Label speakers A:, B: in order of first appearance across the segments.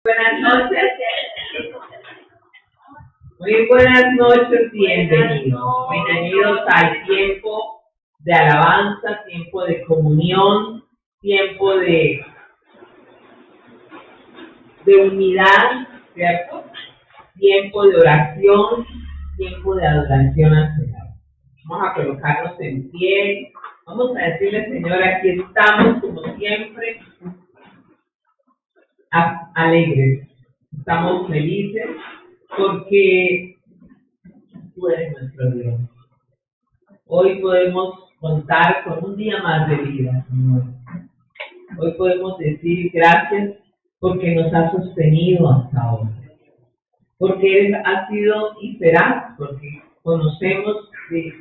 A: Buenas noches. Muy buenas noches, bienvenidos. Bienvenidos al tiempo de alabanza, tiempo de comunión, tiempo de unidad, ¿cierto? Tiempo de oración, tiempo de adoración al Señor. Vamos a colocarnos en pie. Vamos a decirle, Señor, aquí estamos como siempre, alegres. Estamos felices porque tú eres nuestro Dios. Hoy podemos contar con un día más de vida, Señor. Hoy podemos decir gracias porque nos has sostenido hasta ahora. Porque Él ha sido y serás, porque conocemos de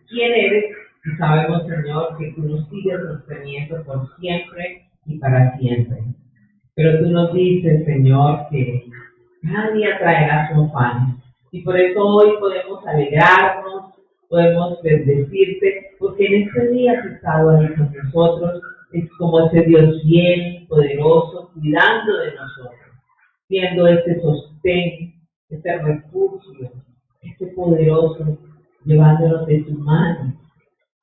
A: quién eres y sabemos, Señor, que tú nos sigues sosteniendo por siempre y para siempre. Pero tú nos dices, Señor, que cada día traerá su afán. Y por eso hoy podemos alegrarnos, podemos bendecirte, porque en este día has estado ahí con nosotros. Es como ese Dios bien, poderoso, cuidando de nosotros, siendo ese sostén, ese refugio, ese poderoso, llevándonos de tus manos,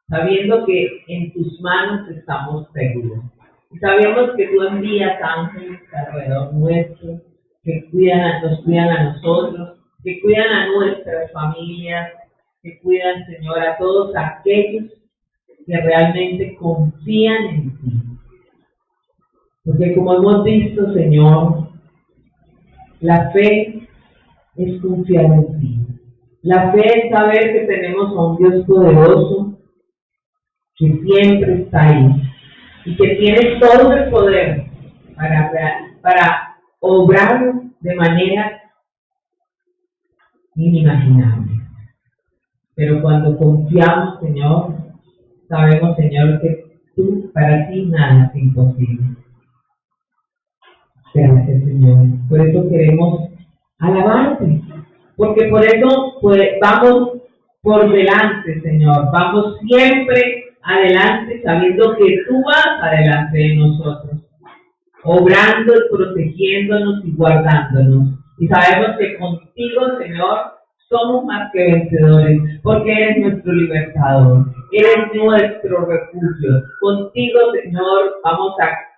A: sabiendo que en tus manos estamos seguros. Y sabemos que tú envías ángeles alrededor nuestro, que nos cuidan a nosotros, que cuidan a nuestras familias, que cuidan, Señor, a todos aquellos que realmente confían en ti. Porque como hemos visto, Señor, la fe es confiar en ti. La fe es saber que tenemos a un Dios poderoso que siempre está ahí y que tiene todo el poder para obrar de manera inimaginable. Pero cuando confiamos, Señor, sabemos, Señor, que tú, para ti nada es imposible. Gracias, Señor. Por eso queremos alabarte, porque por eso vamos por delante, Señor. Vamos siempre adelante, sabiendo que tú vas adelante de nosotros, obrando y protegiéndonos y guardándonos. Y sabemos que contigo, Señor, somos más que vencedores, porque eres nuestro libertador, eres nuestro refugio. Contigo, Señor, vamos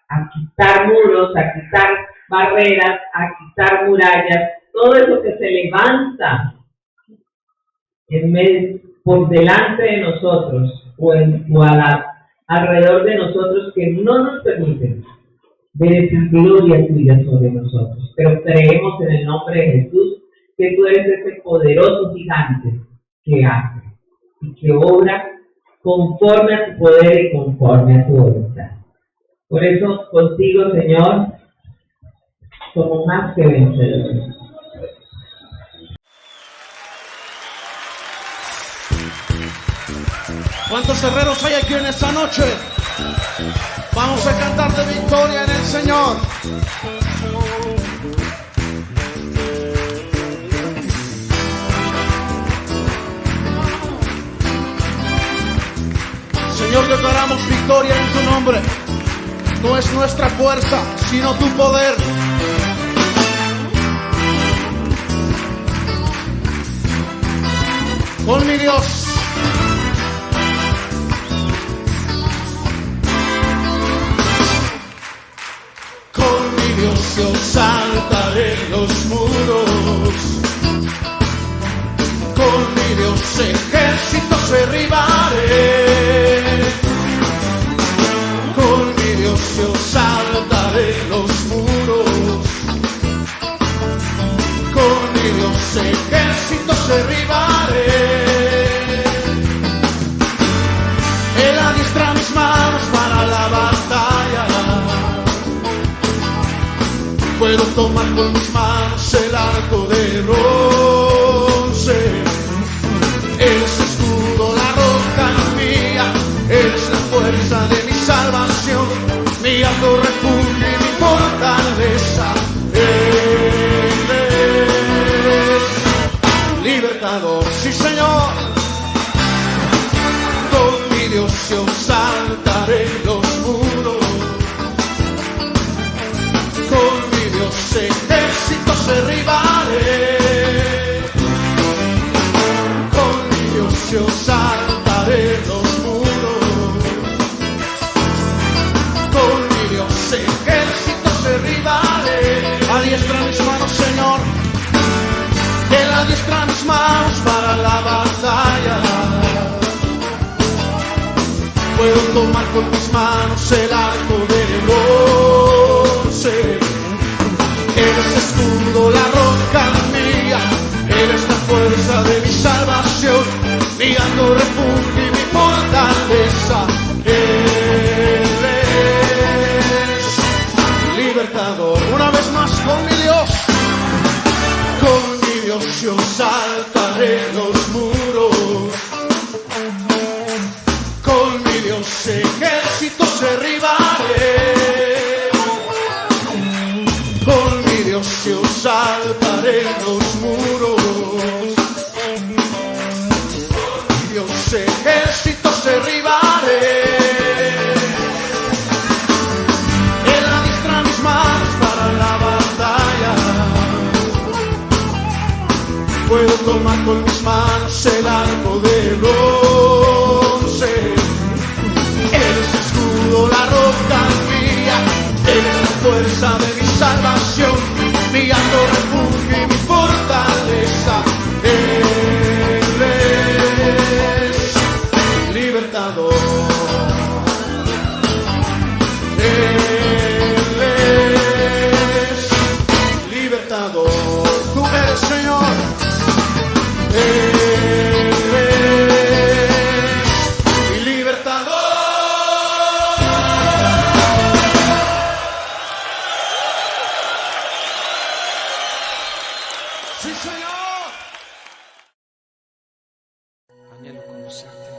A: a quitar muros, a quitar barreras, a quitar murallas, todo eso que se levanta por delante de nosotros o alrededor de nosotros, que no nos permiten ver esa gloria tuya sobre nosotros. Pero creemos en el nombre de Jesús que tú eres ese poderoso gigante que hace y que obra conforme a tu poder y conforme a tu voluntad. Por eso, contigo, Señor, somos más que vencedores.
B: ¿Cuántos guerreros hay aquí en esta noche? Vamos a cantar de victoria en el Señor. Señor, declaramos victoria en tu nombre. No es nuestra fuerza, sino tu poder. Con mi Dios. Yo saltaré los muros, con mi Dios ejércitos derribaré, con mi Dios yo saltaré los muros, con mi Dios ejércitos derribaré. Él adiestra mis manos para la batalla. Puedo tomar con mis manos el arco de bronce. Eres escudo, la roca mía. Eres la fuerza de mi salvación, mi alto refugio y mi fortaleza. Eres libertador, sí, Señor. Con mi Dios yo saltaré los muros. Con mi Dios derribaré. Con mi Dios yo saltaré los muros. Con mi Dios ejércitos derribaré. Adiestra mis manos, Señor. Él adiestra mis manos para la batalla. Puedo tomar con mis manos el arco de bronce. Eres escudo, la roca mía. Eres la fuerza de mi salvación, mi alto refugio y mi fortaleza. Eres libertador. Una vez más con mi Dios. Con mi Dios yo saltaré los muros. Con mi Dios ejércitos derribaré. Con mi Dios yo saltaré los muros. Con mi Dios ejércitos derribaré. Él adiestra mis manos para la batalla. Puedo tomar con mis manos el arco de bronce. Eres escudo, la roca mía. Eres la fuerza de mi salvación, mi alto refugio y mi fortaleza. Eres libertador. Eres libertador. Tú eres, Señor. Mi libertador. Sí, Señor.
C: Anhelo conocerte.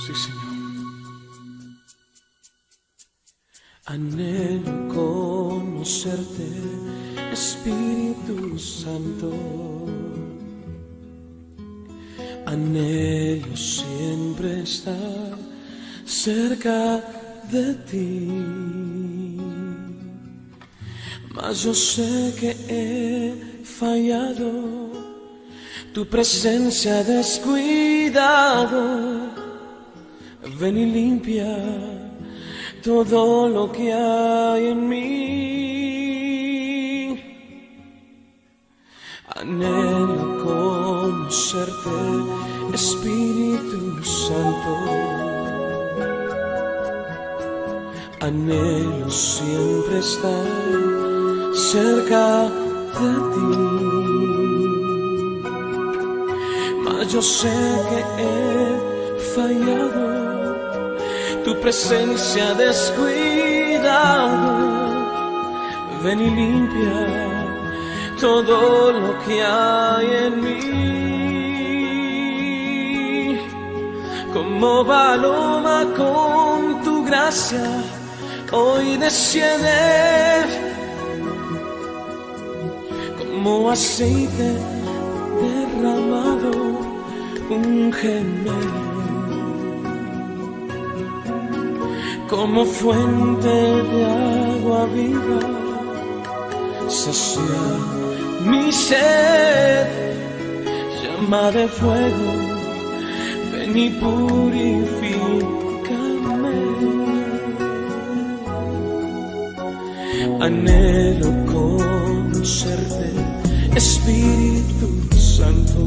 C: Sí, Señor. Anhelo conocerte, Espíritu Santo. Anhelo siempre estar cerca de ti. Mas yo sé que he fallado, tu presencia descuidado. Ven y limpia todo lo que hay en mí. Anhelo conocerte, Espíritu Santo. Anhelo siempre estar cerca de ti. Mas yo sé que he fallado, tu presencia descuidado. Ven y limpia todo lo que hay en mí. Como paloma con tu gracia, hoy desciende. Como aceite derramado, úngeme. Como fuente de agua viva, sacia mi sed. Llama de fuego, ven y purifícame. Anhelo conocerte, Espíritu Santo.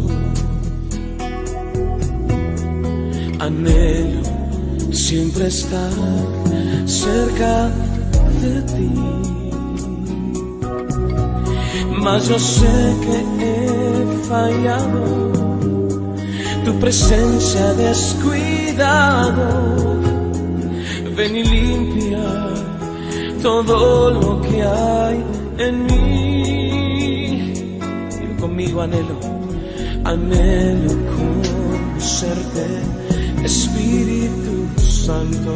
C: Anhelo siempre estar cerca de ti. Mas yo sé que he fallado, tu presencia descuidado. Ven y limpia todo lo que hay en mí. Digo conmigo, anhelo conocerte, Espíritu Santo.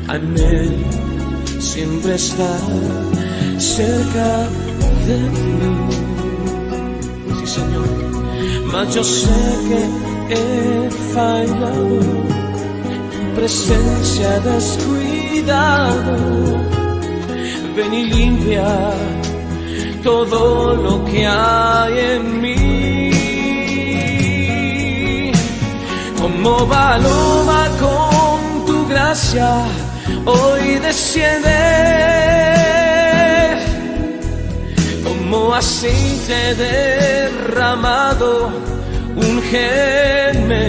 C: Anhelo siempre estar cerca de ti. Señor, mas yo sé que he fallado, tu presencia descuidado. Ven y limpia todo lo que hay en mí. Como paloma con tu gracia, hoy desciende. Como aceite derramado, úngeme.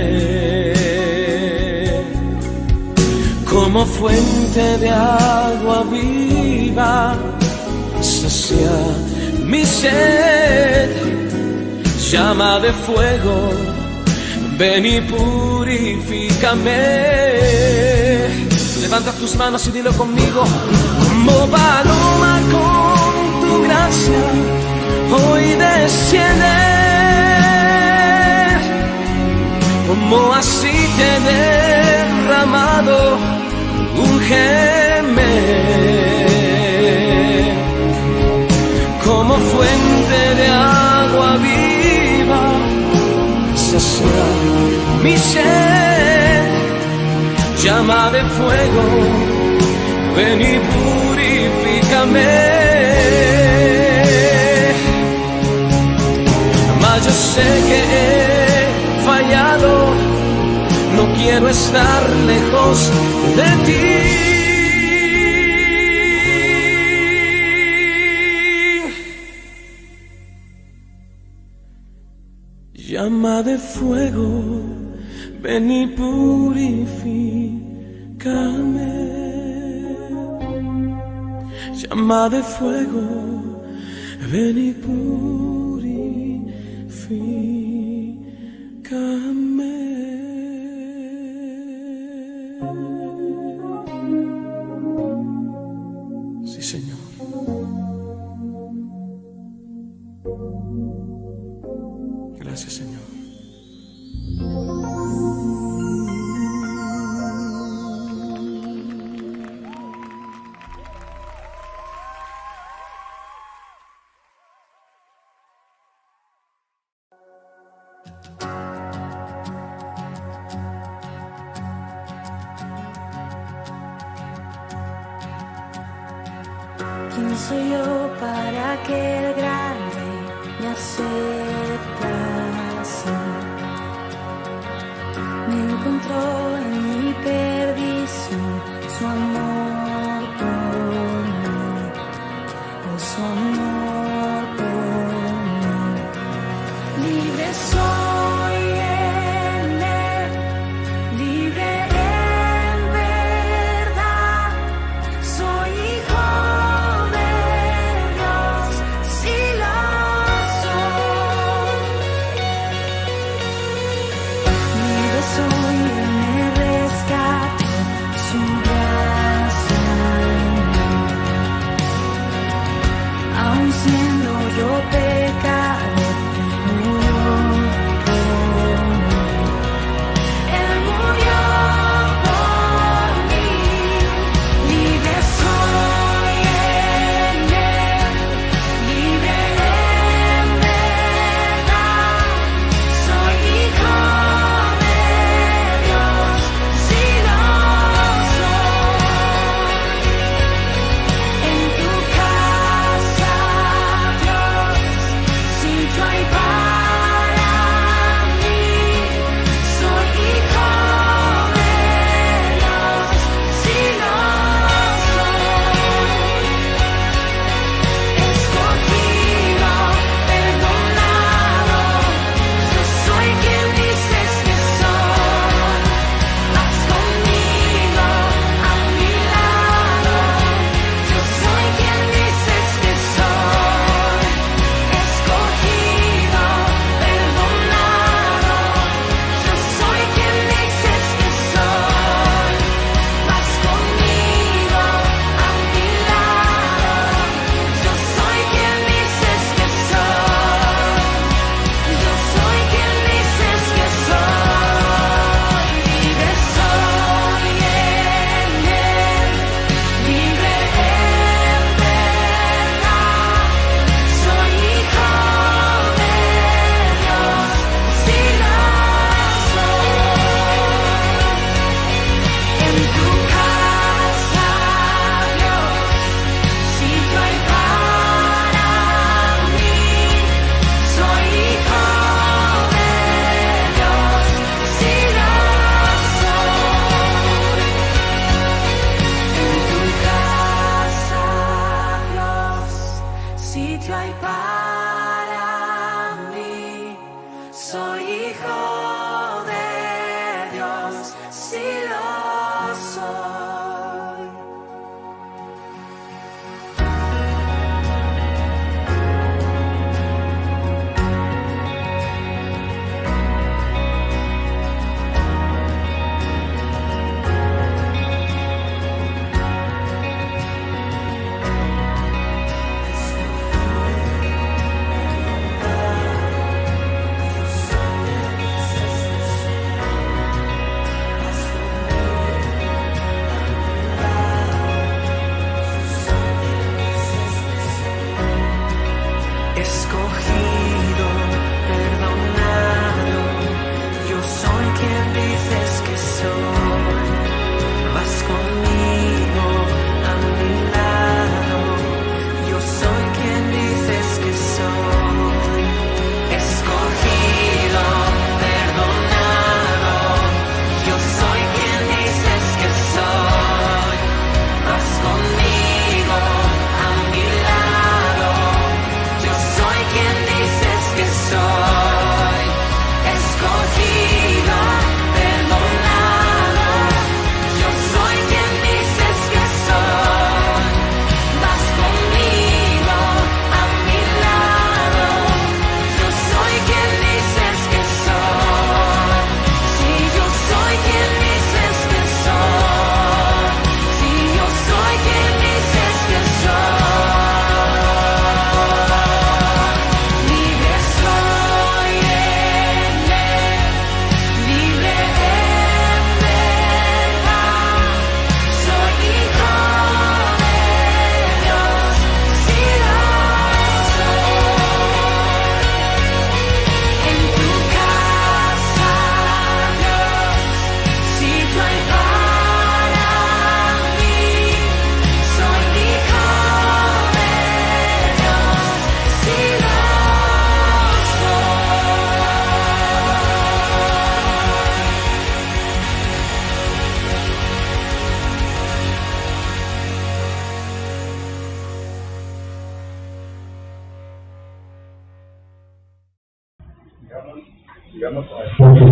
C: Como fuente de agua viva, sacia mi sed. Llama de fuego, ven y purifícame. Levanta tus manos y dilo conmigo. Como paloma con tu gracia, hoy desciende. Como aceite derramado, úngeme. Como fuente de agua viva, sacia mi sed. Llama de fuego, ven y purifícame. Mas yo sé que he fallado, no quiero estar lejos de ti. Llama de fuego, ven y purifícame. Llama de fuego, ven y purifícame. Sí, Señor. Gracias, Señor.
D: ¿Quién soy yo para que el grande me aceptase? Me encontró en mi perdición su amor por mí, oh, su amor por mí. Libre soy en él, libre en verdad, soy hijo de Dios, si lo soy. Libre soy, él me rescató, su gracia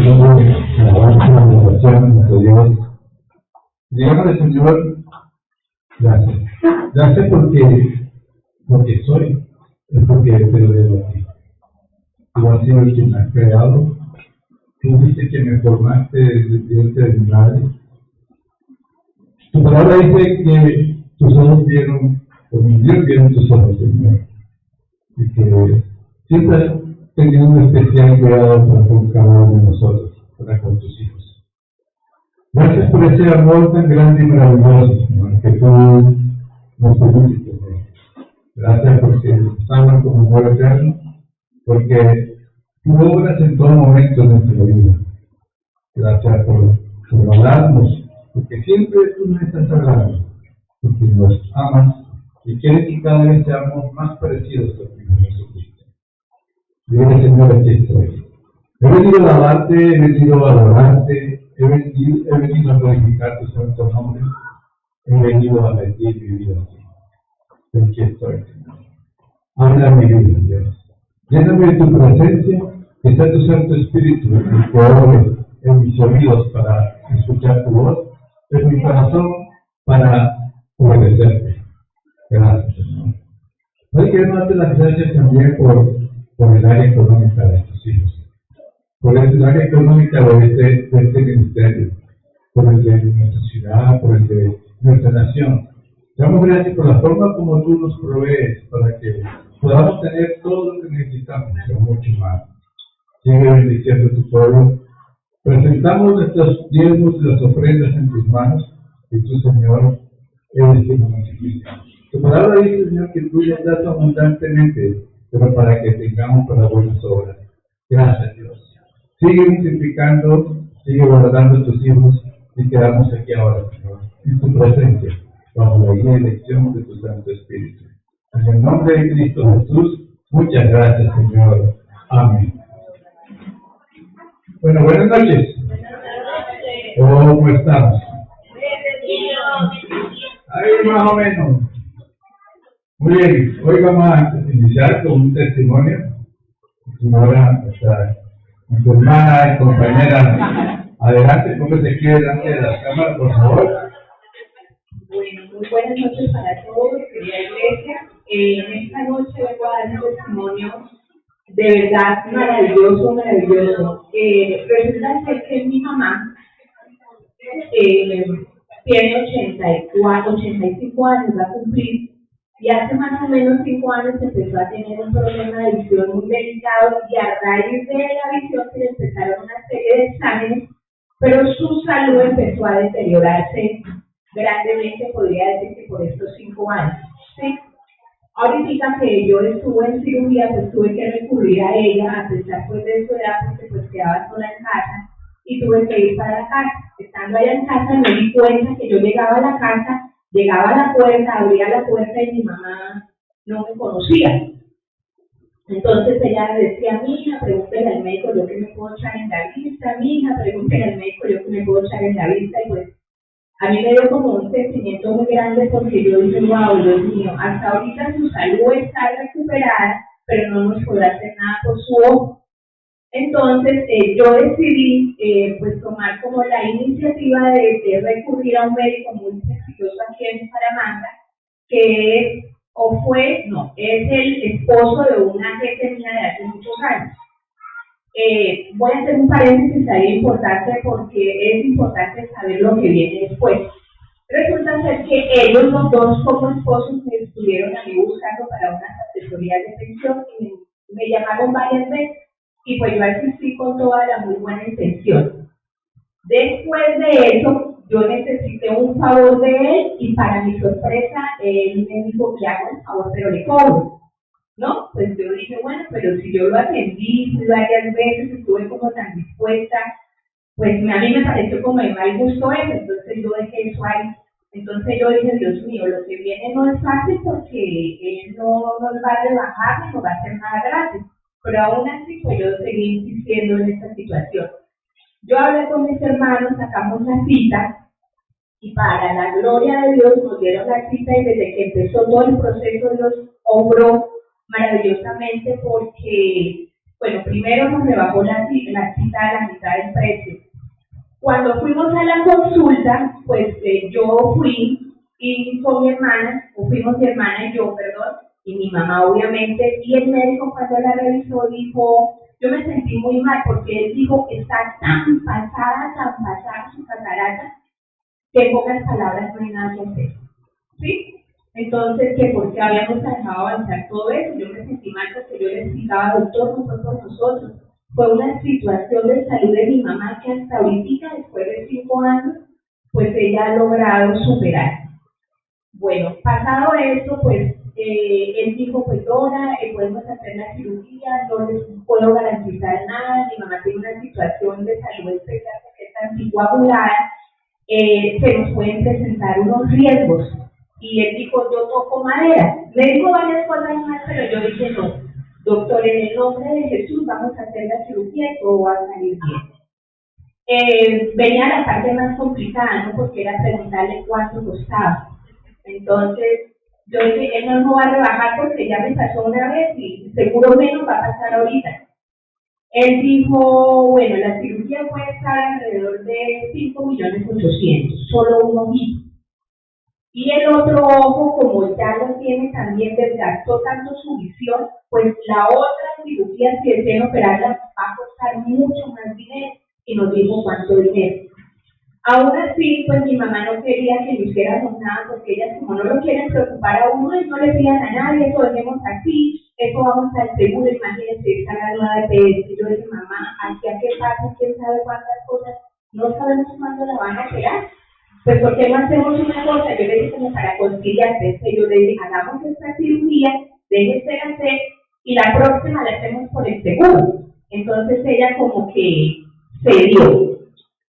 E: la oración, nuestro Dios. Dígame, Señor, gracias. Gracias porque soy, es porque te lo debo a ti. Tú has sido el que me has creado. Tú dices que me formaste desde el vientre de mi madre. Tu palabra dice que tus ojos vieron, o mis Dios vieron tus ojos, Señor. Y que siempre has tenido un especial cuidado para con cada uno de nosotros, para con tus hijos. Gracias por ese amor tan grande y maravilloso, Señor, que tú nos permites tener. Gracias porque nos amas como amor eterno, porque tú obras en todo momento de nuestra vida. Gracias por hablarnos, porque siempre tú nos estás hablando, porque nos amas y quieres que cada vez seamos más parecidos a ti, Jesucristo. Dile, Señor, aquí estoy. He venido a alabarte, he venido a adorarte, he venido a glorificar tu santo nombre, he venido a rendir mi vida a ti. Aquí estoy, Señor. Habla mi vida, Dios. Lléname de tu presencia, que está tu Santo Espíritu, que obre en mis oídos para escuchar tu voz, en mi corazón para obedecerte. Gracias, Señor. Hoy queremos darte las gracias también por el área económica de tus hijos, por el área económica de este ministerio, por el de nuestra ciudad, por el de nuestra nación. Te damos gracias por la forma como tú nos provees para que podamos tener todo lo que necesitamos, pero mucho más. Sigue bendiciendo tu pueblo. Presentamos nuestros diezmos y las ofrendas en tus manos, y tú, Señor, eres quien nos multiplica. Tu palabra dice, Señor, que tú nos das abundantemente, pero para que tengamos para buenas obras. Gracias, Dios. Sigue multiplicando, sigue guardando tus hijos, y quedamos aquí ahora, Señor, en tu presencia, bajo la guía y dirección de tu Santo Espíritu. En el nombre de Cristo Jesús, muchas gracias, Señor. Amén. Bueno, buenas noches. ¿Cómo estamos? Ahí más o menos. Muy bien, hoy vamos a iniciar con un testimonio. Ahora, nuestra hermana y compañera, adelante, póngase aquí delante de la cámara, por favor.
F: Bueno, muy buenas noches para todos, querida iglesia. En esta noche vengo a dar un testimonio de verdad maravilloso, maravilloso. Resulta ser que mi mamá tiene 85 años, va a cumplir, y hace más o menos 5 años empezó a tener un problema de visión muy delicado, y a raíz de la visión se le empezaron una serie de exámenes, pero su salud empezó a deteriorarse grandemente, podría decir que por estos 5 años. ¿Sí? Ahorita que yo estuve en cirugía, pues tuve que recurrir a ella, a pesar pues de su edad, porque pues quedaba sola en casa, y tuve que ir para la casa. Estando allá en casa me di cuenta que yo llegaba a la casa, llegaba a la puerta, abría la puerta y mi mamá no me conocía. Entonces ella decía, mija, pregúntele al médico yo que me puedo echar en la vista, mija, pregúntele al médico yo que me puedo echar en la vista, y pues a mí me dio como un sentimiento muy grande porque yo dije, wow, Dios mío, hasta ahorita su salud está recuperada, pero no nos podrá hacer nada por su ojo. Entonces yo decidí pues tomar como la iniciativa de recurrir a un médico muy prestigioso aquí en Bucaramanga, que es el esposo de una jefe mía de hace muchos años. Voy a hacer un paréntesis ahí importante porque es importante saber lo que viene después. Resulta ser que ellos, los dos como esposos, me estuvieron a mí buscando para unas asesorías de pensión y me llamaron varias veces, y pues yo asistí con toda la muy buena intención. Después de eso, yo necesité un favor de él, y para mi sorpresa, él me dijo que hago el favor, pero le cobro. ¿No? Pues yo dije, bueno, pero si yo lo atendí varias veces, estuve como tan dispuesta, pues a mí me pareció como de mal gusto eso, entonces yo dejé eso ahí. Entonces yo dije, Dios mío, lo que viene no es fácil porque él no nos va a rebajar ni nos va a hacer nada gratis, pero aún así pues yo seguí insistiendo en esta situación. Yo hablé con mis hermanos, sacamos la cita, y para la gloria de Dios nos dieron la cita, y desde que empezó todo el proceso Dios obró maravillosamente, porque Bueno, primero nos rebajó la cita a la mitad del precio. Cuando fuimos a la consulta, pues yo fui y con mi hermana, o fuimos mi hermana y yo, perdón, y mi mamá obviamente, y el médico cuando la revisó dijo, yo me sentí muy mal porque él dijo que está tan pasada su catarata, que en pocas palabras no hay nada que hacer, ¿sí? Entonces, que porque habíamos dejado avanzar todo eso, yo me sentí mal porque yo le explicaba, doctor, no fue por nosotros, fue una situación de salud de mi mamá que hasta ahorita, después de 5 años, pues ella ha logrado superar. Bueno, pasado esto, pues él dijo, pues Dora, podemos hacer la cirugía, no les puedo garantizar nada, mi mamá tiene una situación de salud especial porque está anticoagulada, se nos pueden presentar unos riesgos. Y él dijo, yo toco madera. Me dijo varias cosas más, pero yo dije, no, doctor, en el nombre de Jesús vamos a hacer la cirugía y todo va a salir bien. Venía la parte más complicada, ¿no? Porque era preguntarle cuánto costaba. Entonces, yo dije, él no nos va a rebajar porque ya me pasó una vez y seguro menos va a pasar ahorita. Él dijo, bueno, la cirugía puede estar alrededor de 5.800.000, solo un ojito. Y el otro ojo, como ya lo tiene, también desgastó tanto su visión, pues la otra cirugía, si desea operarla, va a costar mucho más dinero. Y nos dijo cuánto dinero. Aún así, pues mi mamá no quería que le hiciéramos nada, porque ellas, como no lo quieren preocupar a uno, y no le pidan a nadie, eso dejemos así, eso vamos al seguro, imagínense, esta nueva EPS. Yo dije, mamá, aquí a qué pasa, quién sabe cuántas cosas, no sabemos cuándo la van a operar. Pues, ¿por qué no hacemos una cosa? Yo le dije como para conciliar, yo le dije, hagamos esta cirugía, déjese hacer, y la próxima la hacemos por el seguro. Entonces ella como que se dio.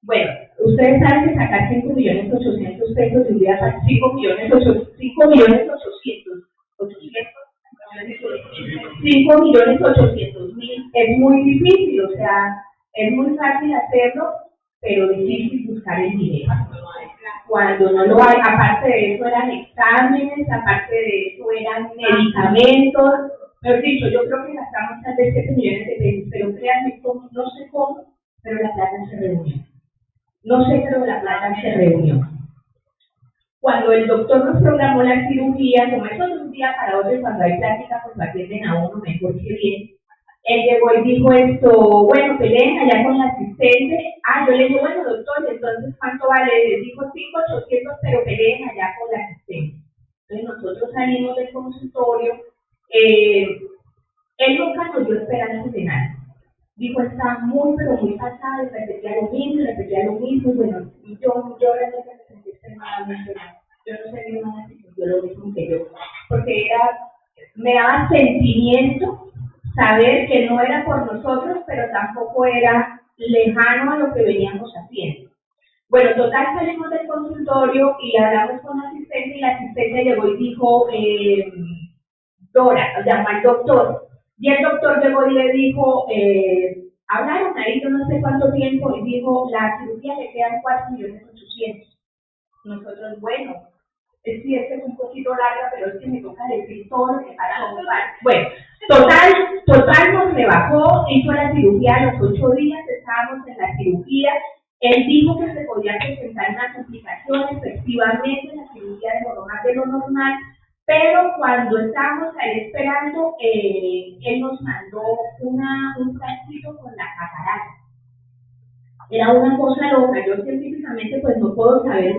F: Bueno, ustedes saben que sacar 5.800.000 pesos de un día para 5.800.000 es muy difícil, o sea, es muy fácil hacerlo, pero difícil buscar el dinero. Cuando no lo hay, aparte de eso eran exámenes, aparte de eso eran medicamentos, mejor dicho, yo creo que gastamos tal vez 7 millones de pesos, pero créanme, no sé cómo, pero la plata se reunió. No sé, pero la plata se reunió. Cuando el doctor nos programó la cirugía, como eso de un día para otro, y cuando hay plática, pues lo atienden a uno mejor que bien. Él llegó y dijo esto, bueno, peleen allá con la asistente. Yo le dije, bueno, doctor, entonces, ¿cuánto vale? Le dijo 5.800, pero peleen allá con la asistente. Entonces, nosotros salimos del consultorio. Él nunca nos dio esperanzas de nada. Dijo, está muy, pero muy pasado, y repetía lo mismo, y bueno, yo realmente me sentí extremadamente mal. Yo no sé mi hermana si sintió lo mismo que yo, porque me daba sentimiento saber que no era por nosotros, pero tampoco era lejano a lo que veníamos haciendo. Bueno, total, salimos del consultorio y hablamos con la asistente, y la asistente llegó y dijo, Dora, llamó al doctor, y el doctor llegó y le dijo, hablaron ahí yo no sé cuánto tiempo, y dijo, la cirugía le quedan 4.800.000. Nosotros, bueno, es un poquito larga, pero es que me toca decir todo lo que pasó. Bueno, total nos rebajó, hizo la cirugía a los 8 días, estábamos en la cirugía. Él dijo que se podía presentar una complicación, efectivamente la cirugía demoró más de lo normal, pero cuando estábamos ahí esperando, él nos mandó un frasquito con la catarata. Era una cosa loca, yo científicamente pues no puedo saber,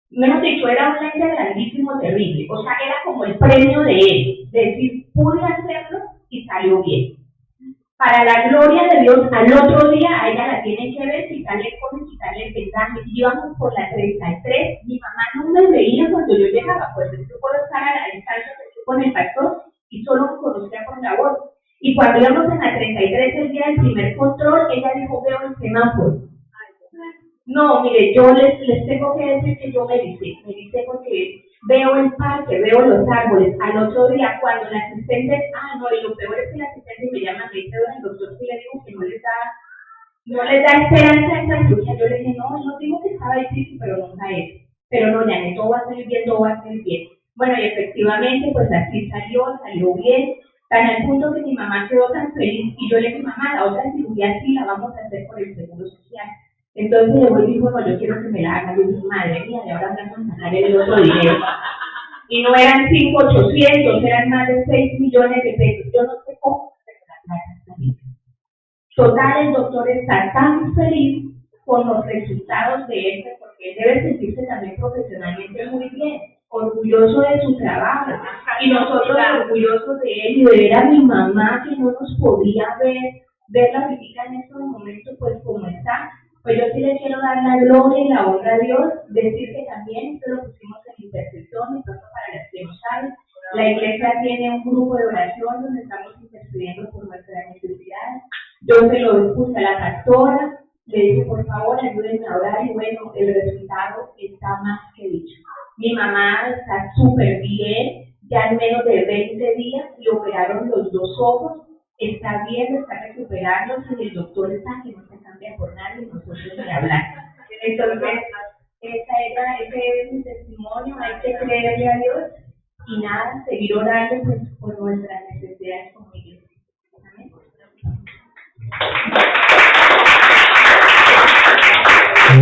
F: mejor dicho, era un lente grandísimo, terrible, o sea, era como el premio de él, de decir, pude hacerlo y salió bien. Para la gloria de Dios, al otro día a ella la tienen que ver, quitarle el vendaje, íbamos por la 33, mi mamá no me veía cuando yo llegaba, pues yo puedo estar a la distancia con el pastor y solo me conocía por la voz. Y cuando íbamos en la 33, el día del primer control, ella dijo, veo el semáforo. No, mire, yo les tengo que decir que yo me dice porque veo el parque, veo los árboles. Al otro día, cuando la asistente, y lo peor es que la asistente me llama, me dice, el doctor, sí le digo que no les da esperanza a esta cirugía. Yo le dije, no digo que estaba difícil, pero no está eso. Pero no, ya, todo va a salir bien, todo va a salir bien. Bueno, y efectivamente, pues así salió bien. Tan al punto que mi mamá quedó tan feliz y yo le dije, mamá, la otra cirugía sí la vamos a hacer por el Seguro Social. Entonces le voy y dijo, no, yo quiero que me la hagan. Yo dije, madre mía, y ahora me van a sacar el otro dinero. Y no eran 5.800.000, eran más de 6 millones de pesos. Yo no sé cómo se la plata. Total, el doctor está tan feliz con los resultados de él, porque él debe sentirse también profesionalmente muy bien, orgulloso de su trabajo, y nosotros orgullosos de él, y de ver a mi mamá que no nos podía verla ahorita en estos momentos, pues como está. Pues yo sí le quiero dar la gloria y la honra a Dios, decir que también esto lo pusimos en intercesión, y pronto para las que no saben, la iglesia tiene un grupo de oración donde estamos intercediendo por nuestras necesidades. Yo se lo puse a la pastora, le dije, por favor, ayúdenme a orar, y bueno, el resultado está más que dicho. Mi mamá está súper bien, ya en menos de 20 días le operaron los 2 ojos, está bien, está recuperándose, y el doctor está que no se cambia por nadie, nosotros ni hablar. Entonces, ese es mi testimonio, hay que creerle a Dios, y nada, seguir orando pues, por nuestras necesidades como iglesia. Amén.
E: El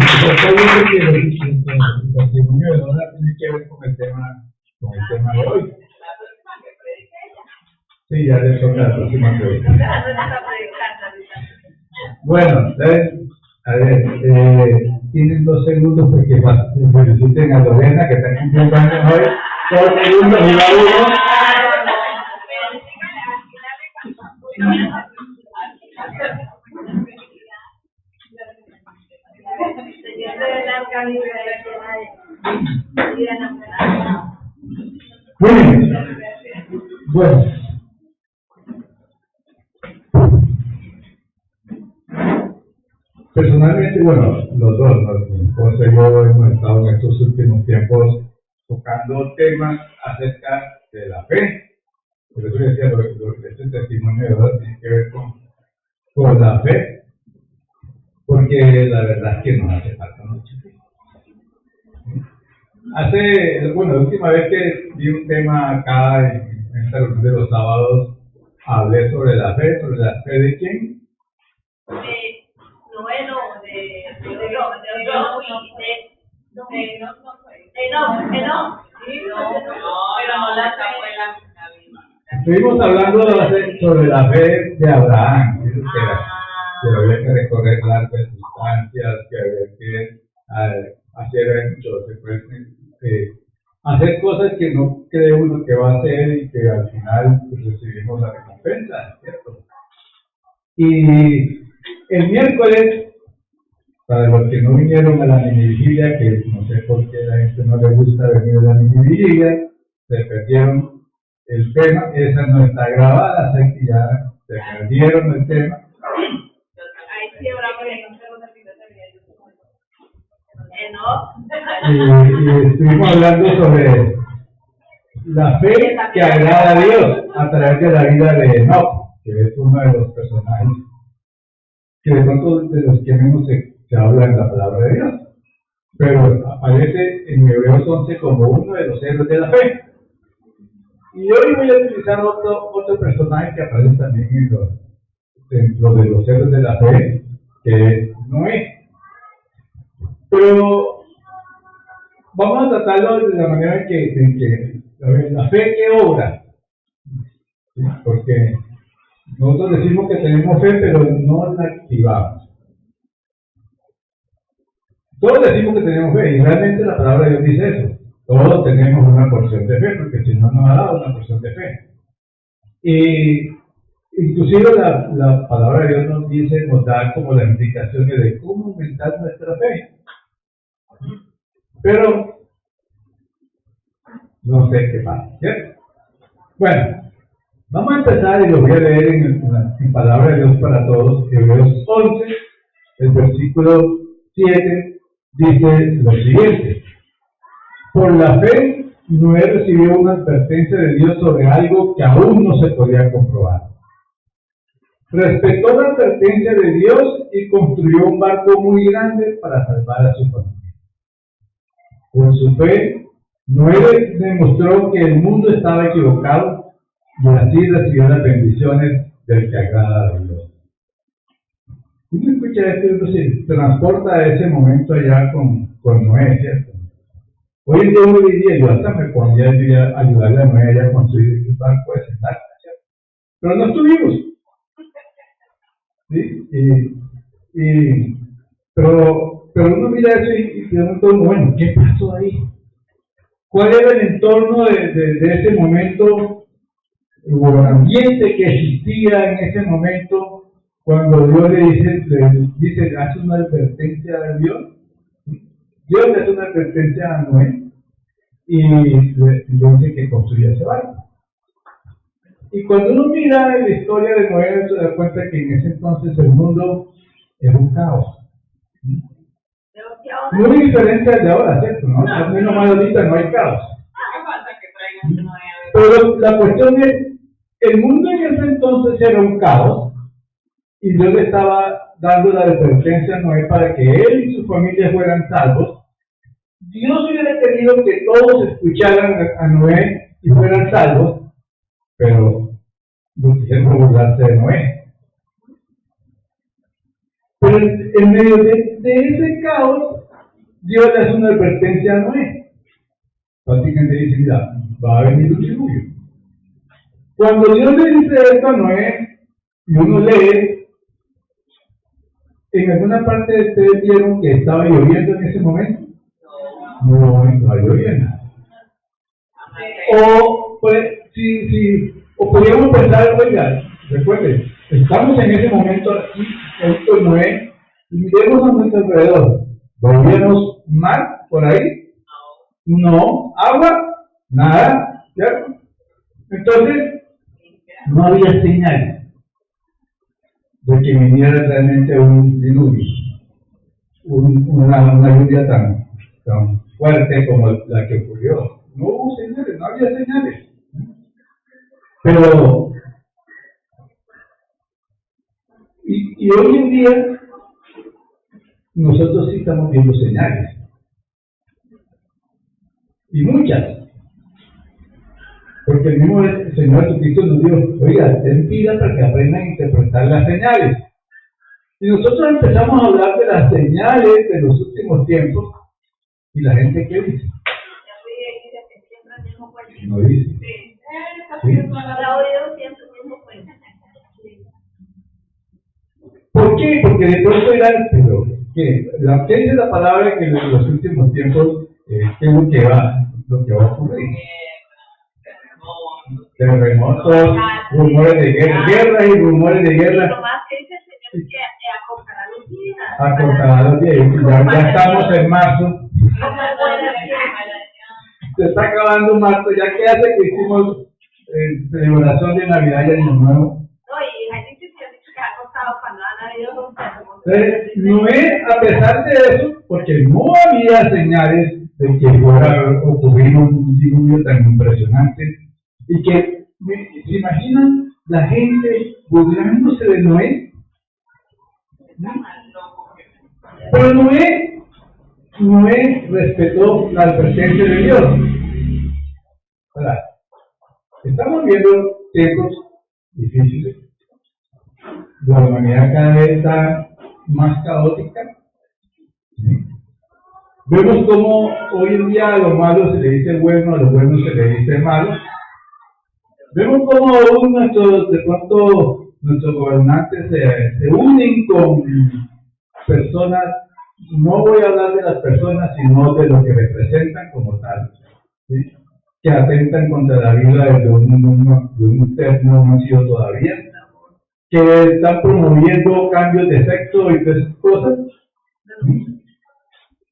E: testimonio de Dora tiene que ver con el tema de hoy. Sí, ya le toca la próxima pregunta. Bueno, entonces, a ver, tienen 2 segundos porque feliciten a Lorena que está cumpliendo años hoy. 2 segundos y va uno. Muy bien. Bueno. Personalmente, bueno, los dos, mi esposa y yo hemos estado en estos últimos tiempos tocando temas acerca de la fe. Por eso decía, este testimonio de verdad tiene que ver con la fe, porque la verdad es que nos hace falta mucho. La última vez que vi un tema acá en esta reunión de los sábados, hablé sobre la fe de quién. Estuvimos hablando sobre la fe de Abraham, que había que recorrer largas distancias, que había que hacer hacer cosas que no cree uno que va a hacer y que al final pues, recibimos la recompensa, ¿cierto? Y el miércoles, para los que no vinieron a la mini vigilia, que no sé por qué a la gente no le gusta venir a la mini vigilia, se perdieron el tema, esa no está grabada, así que ya se perdieron el tema. Y estuvimos hablando sobre la fe que agrada a Dios a través de la vida de Enoch, que es uno de los personajes que de pronto de los que menos se habla en la palabra de Dios, pero aparece en Hebreos 11 como uno de los héroes de la fe. Y hoy voy a utilizar otro personaje que aparece también dentro de los héroes de la fe, que es Noé. Pero vamos a tratarlo de la manera en que la fe que obra, ¿sí? Porque nosotros decimos que tenemos fe, pero no la activamos. Todos decimos que tenemos fe, y realmente la palabra de Dios dice eso. Todos tenemos una porción de fe, porque si no nos ha dado una porción de fe. Y inclusive la palabra de Dios nos da como las indicaciones de cómo aumentar nuestra fe. Pero no sé qué pasa, ¿cierto? Bueno, vamos a empezar y lo voy a leer en palabra de Dios para todos. Hebreos 11, el versículo 7, dice lo siguiente: por la fe, Noé recibió una advertencia de Dios sobre algo que aún no se podía comprobar. Respetó la advertencia de Dios y construyó un barco muy grande para salvar a su familia. Con su fe, Noé demostró que el mundo estaba equivocado y así recibió las bendiciones del que agrada a Dios. Uno escucha esto y uno se transporta a ese momento allá con Noé, ¿cierto? Hoy en día uno diría, yo hasta me pondría a ayudarle a Noé allá a construir este barco de cenar, ¿cierto? Pero no estuvimos. ¿Sí? Pero uno mira eso y pregunta, bueno, ¿qué pasó ahí? ¿Cuál era el entorno de ese momento, o el ambiente que existía en ese momento cuando Dios le dice, hace una advertencia a Dios? Dios le hace una advertencia a Noé y le dice que construya ese barco. Y cuando uno mira la historia de Noé, se da cuenta que en ese entonces el mundo era un caos. Muy diferente al de ahora, ¿cierto? ¿No? A mí nomás ahorita no hay caos. Pero la cuestión es, el mundo en ese entonces era un caos y Dios le estaba dando la advertencia a Noé para que él y su familia fueran salvos. Dios hubiera querido que todos escucharan a Noé y fueran salvos, pero no quisieron burlarse de Noé. Pero en medio de ese caos, Dios le hace una advertencia a Noé. Prácticamente dice, mira, va a venir un diluvio. Cuando Dios le dice esto a Noé, y uno lee, en alguna parte de ustedes vieron que estaba lloviendo en ese momento. No estaba lloviendo. O podríamos pensar, oiga, recuerden, estamos en ese momento aquí, con Noé, y miremos a nuestro alrededor. ¿Veíamos mar por ahí? No. ¿Agua? Nada. ¿Cierto? Entonces, no había señal de que viniera realmente un diluvio, una lluvia tan fuerte como la que ocurrió. No hubo señales, no había señales. Pero, y hoy en día, nosotros sí estamos viendo señales. Y muchas. Porque el mismo Señor Jesucristo nos dijo, oiga, ten pila para que aprendan a interpretar las señales. Y nosotros empezamos a hablar de las señales de los últimos tiempos, y la gente, ¿qué dice? No dice. ¿Sí? ¿Por qué? Porque de pronto era, pero ¿qué dice la palabra que en los últimos tiempos qué es lo que va a ocurrir? Terremotos, rumores de guerra y rumores de guerra.
F: Lo más que dice el Señor es que
E: acortará los días. Ya estamos en marzo. Se está acabando marzo. Ya que hace que hicimos celebración de Navidad y Año Nuevo. Noé, a pesar de eso, porque no había señales de que fuera a ocurrir un diluvio tan impresionante, y que, ¿se imaginan la gente burlándose de Noé? ¿No? Pero Noé respetó la advertencia de Dios. Ahora, estamos viendo tiempos difíciles. La humanidad cada vez está más caótica. ¿Sí? Vemos cómo hoy en día a lo malo se le dice bueno, a lo bueno se le dice malo. Vemos cómo aún de pronto nuestros gobernantes se unen con personas, no voy a hablar de las personas, sino de lo que representan como tal, ¿sí? Que atentan contra la vida de un ser no nacido todavía, que están promoviendo cambios de sexo y todas esas cosas. ¿Sí?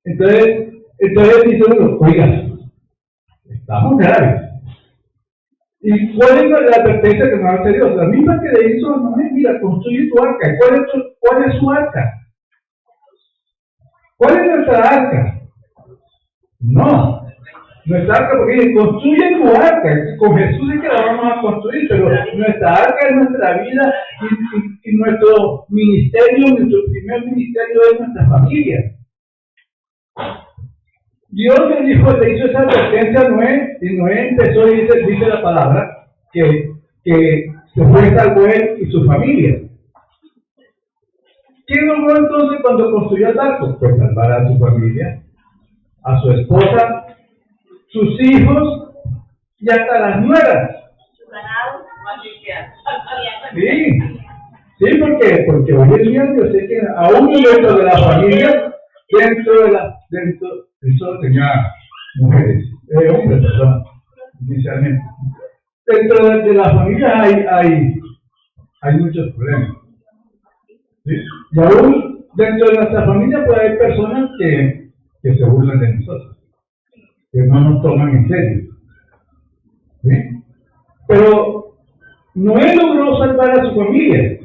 E: Entonces dice uno, oiga, estamos graves. ¿Y cuál es la advertencia que nos hace Dios? La misma que le hizo a Noé, mira, construye tu arca. ¿Cuál es su arca? ¿Cuál es nuestra arca? No, nuestra arca, porque dice, construye tu arca. Con Jesús es que la vamos a construir, pero nuestra arca es nuestra vida y nuestro ministerio, nuestro primer ministerio es nuestra familia. Dios le hizo esa advertencia a Noé, y Noé empezó y dice la palabra, que que se fue salvo él y su familia. ¿Qué logró entonces cuando construyó el barco? Pues salvar a su familia, a su esposa, sus hijos y hasta las nueras. Sí, sí, porque hoy en día yo sé que aún dentro de la familia, él solo tenía mujeres, hombres, perdón, inicialmente. Dentro de la familia hay muchos problemas. ¿Sí? Y aún dentro de nuestra familia puede haber personas que se burlan de nosotros, que no nos toman en serio. ¿Sí? Pero Noé logró salvar a su familia.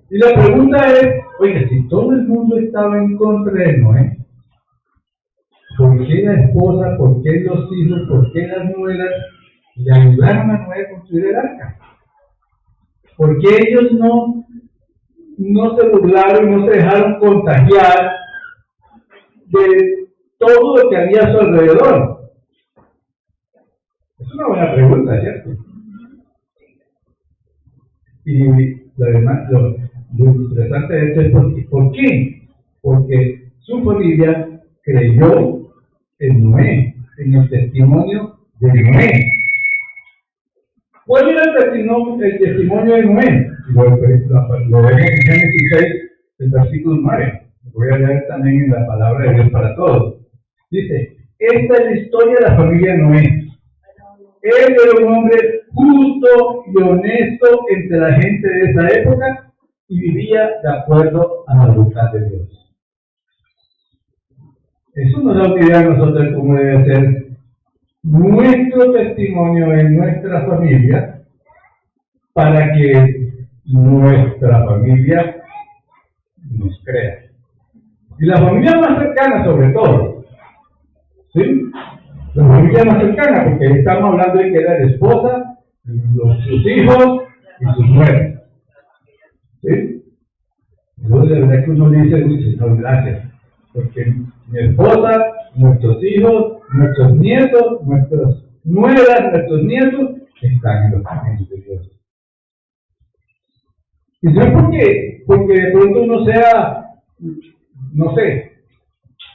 E: Y la pregunta es, oiga, si todo el mundo estaba en contra de Noé, ¿por qué la esposa, por qué los hijos, por qué las nueras le ayudaron a Noé a construir el arca? ¿Por qué ellos no se burlaron y no se dejaron contagiar de todo lo que había a su alrededor? Es una buena pregunta, ¿cierto? Y lo interesante de esto es ¿por qué? Porque su familia creyó en Noé, en el testimonio de Noé. ¿Cuál era el testimonio de Noé? Lo vemos en Génesis 6, el versículo 9. Voy a leer también en la palabra de Dios para todos. Dice, esta es la historia de la familia de Noé. Él era un hombre justo y honesto entre la gente de esa época y vivía de acuerdo a la voluntad de Dios. Eso nos da una idea a nosotros cómo debe ser nuestro testimonio en nuestra familia para que nuestra familia nos crea. Y la familia más cercana sobre todo. ¿Sí? La familia más cercana, porque estamos hablando de que era la esposa, sus hijos y sus nueras. ¿Sí? Entonces, de verdad que uno dice, uy, Señor, gracias. Porque mi esposa, nuestros hijos, nuestros nietos, nuestras nueras, nuestros nietos, están en los caminos de Dios. Y no es porque de pronto uno sea, no sé,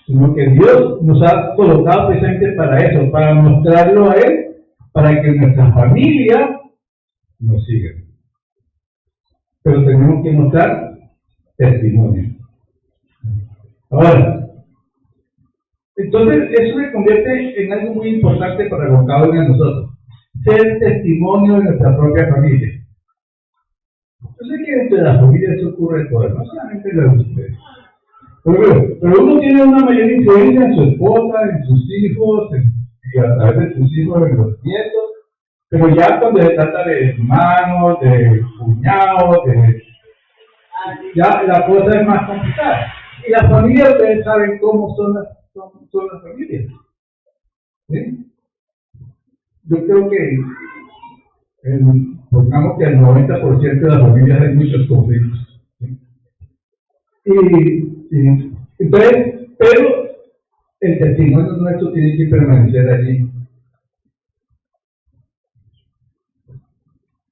E: sino que Dios nos ha colocado precisamente para eso, para mostrarlo a Él, para que nuestra familia nos siga. Pero tenemos que mostrar testimonio. Ahora, entonces eso se convierte en algo muy importante para cada uno de nosotros, ser testimonio de nuestra propia familia. Yo sé que dentro de la familia eso ocurre todo, no solamente lo de ustedes. Pero uno tiene una mayor influencia en su esposa, en sus hijos, y a través de sus hijos, en los nietos, pero ya cuando se trata de hermanos, de cuñados, ya la cosa es más complicada. Y las familias, ustedes saben cómo son las familias. ¿Sí? Yo creo que, pongamos que el 90% de las familias hay muchos conflictos. ¿Sí? Entonces, pero el testimonio nuestro tiene que permanecer allí.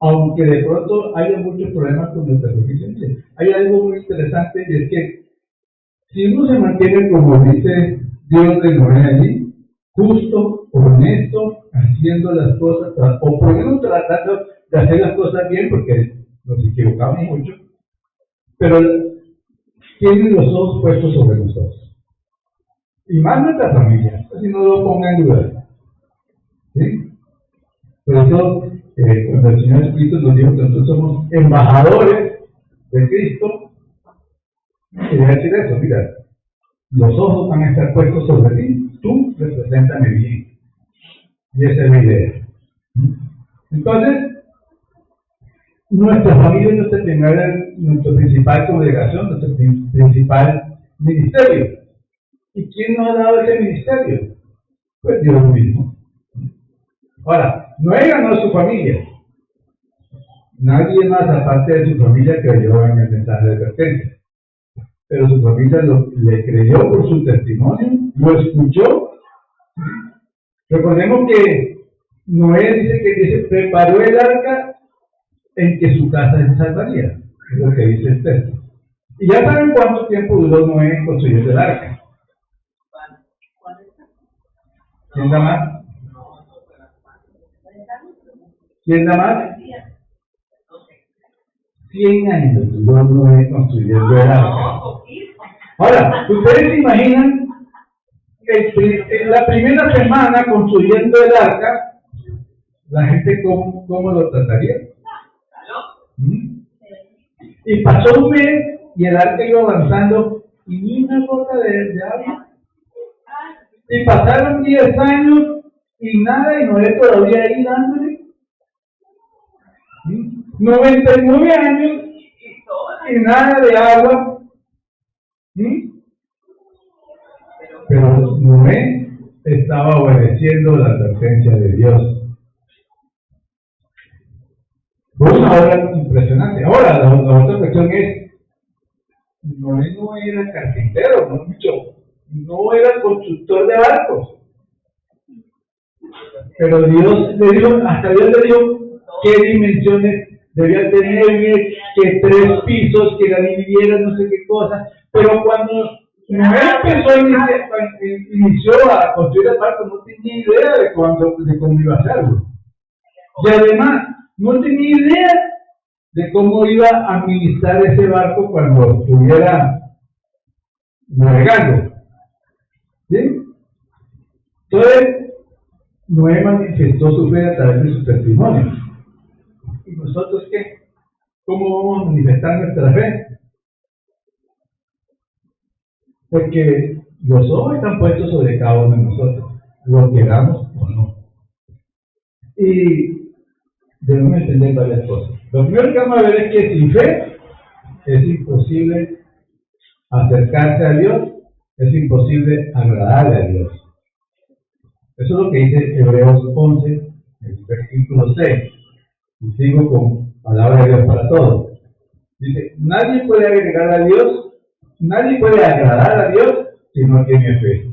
E: Aunque de pronto haya muchos problemas con nuestra familia, hay algo muy interesante y es que si uno se mantiene como dice Dios de Noé allí, justo, honesto, haciendo las cosas, o por lo menos tratando de hacer las cosas bien, porque nos equivocamos mucho, pero tienen los ojos puestos sobre nosotros. Y más nuestra familia, así no lo pongan en duda. ¿Sí? Por eso, cuando el Señor Jesucristo nos dijo que nosotros somos embajadores de Cristo, quería decir eso, mira, los ojos van a estar puestos sobre ti, tú represéntame bien. Y esa es la idea. Entonces, nuestra familia es nuestra principal congregación, nuestro principal ministerio. ¿Y quién nos ha dado ese ministerio? Pues Dios mismo. Ahora, Noé ganó su familia. Nadie más aparte de su familia creyó en el mensaje de advertencia. Pero su familia le creyó por su testimonio, lo escuchó. Recordemos que Noé dice preparó el arca en que su casa se salvaría, es lo que dice el texto. Y ya saben cuánto tiempo duró Noé construyendo el arca. ¿Quién da más? ¿Quién da más? 100 años duró Noé construyendo el arca. Ahora, ¿ustedes se imaginan en la primera semana construyendo el arca, la gente cómo lo trataría? Y pasó un mes y el arca iba avanzando y ni una gota de agua. Y pasaron 10 años y nada, y Noé todavía ahí dándole. 99 años y nada de agua. Pero Noé estaba obedeciendo la advertencia de Dios. Fue una obra impresionante. Ahora, la otra cuestión es, Noé no era carpintero, no era constructor de barcos. Pero Dios le dijo, hasta Dios le dijo qué dimensiones debía tener, que 3 pisos, que la dividiera, no sé qué cosa. Pero cuando Noé inició a construir el barco, no tenía idea de cómo iba a hacerlo. Y además, no tenía idea de cómo iba a administrar ese barco cuando estuviera navegando. ¿Sí? Entonces, Noé manifestó su fe a través de su testimonio. ¿Y nosotros qué? ¿Cómo vamos a manifestar nuestra fe? Porque los ojos están puestos sobre cada uno de nosotros, lo queramos o no. Y debemos entender varias cosas. Lo primero que vamos a ver es que sin fe es imposible acercarse a Dios, es imposible agradarle a Dios. Eso es lo que dice Hebreos 11, el versículo 6. Y sigo con palabra de Dios para todos. Dice, nadie puede agradar a Dios si no tiene fe.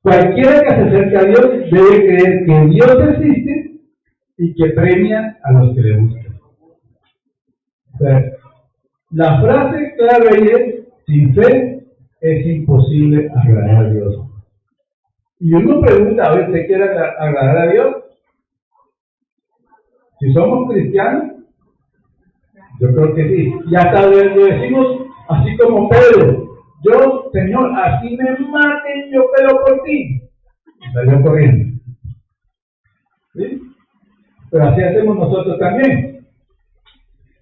E: Cualquiera que se acerque a Dios debe creer que Dios existe y que premia a los que le buscan. O sea, la frase clave es, sin fe es imposible agradar a Dios. Y uno pregunta, a ver, ¿se quiere agradar a Dios? Si somos cristianos, yo creo que sí. Y hasta lo decimos así como Pedro. Yo, Señor, así me maten, yo peleo por ti. Y salió corriendo. ¿Sí? Pero así hacemos nosotros también.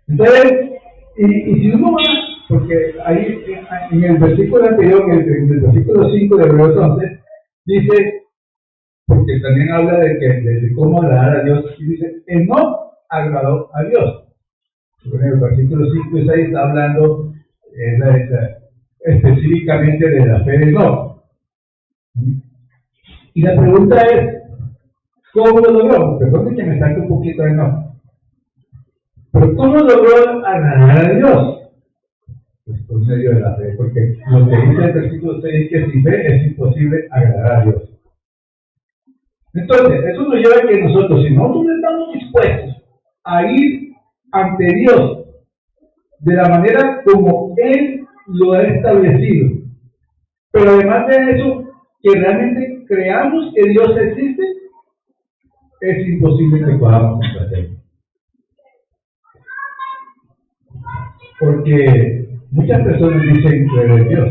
E: Entonces, y si uno va, porque ahí en el versículo anterior, en el versículo 5 de Hebreos 11, dice, porque también habla de cómo agradar a Dios, y dice, Enoc agradó a Dios. En el versículo 5 y 6 está hablando específicamente de la fe de Enoc. Y la pregunta es, ¿cómo lo logró? Perdón que me saque un poquito de Enoc. Pero ¿cómo logró agradar a Dios? Pues por medio de la fe, porque lo que dice el versículo 6 es que sin fe es imposible agradar a Dios. Entonces, eso nos lleva a que nosotros, si nosotros estamos dispuestos a ir ante Dios de la manera como Él lo ha establecido, pero además de eso, que realmente creamos que Dios existe, es imposible que podamos complacerlo. Porque muchas personas dicen creer en Dios.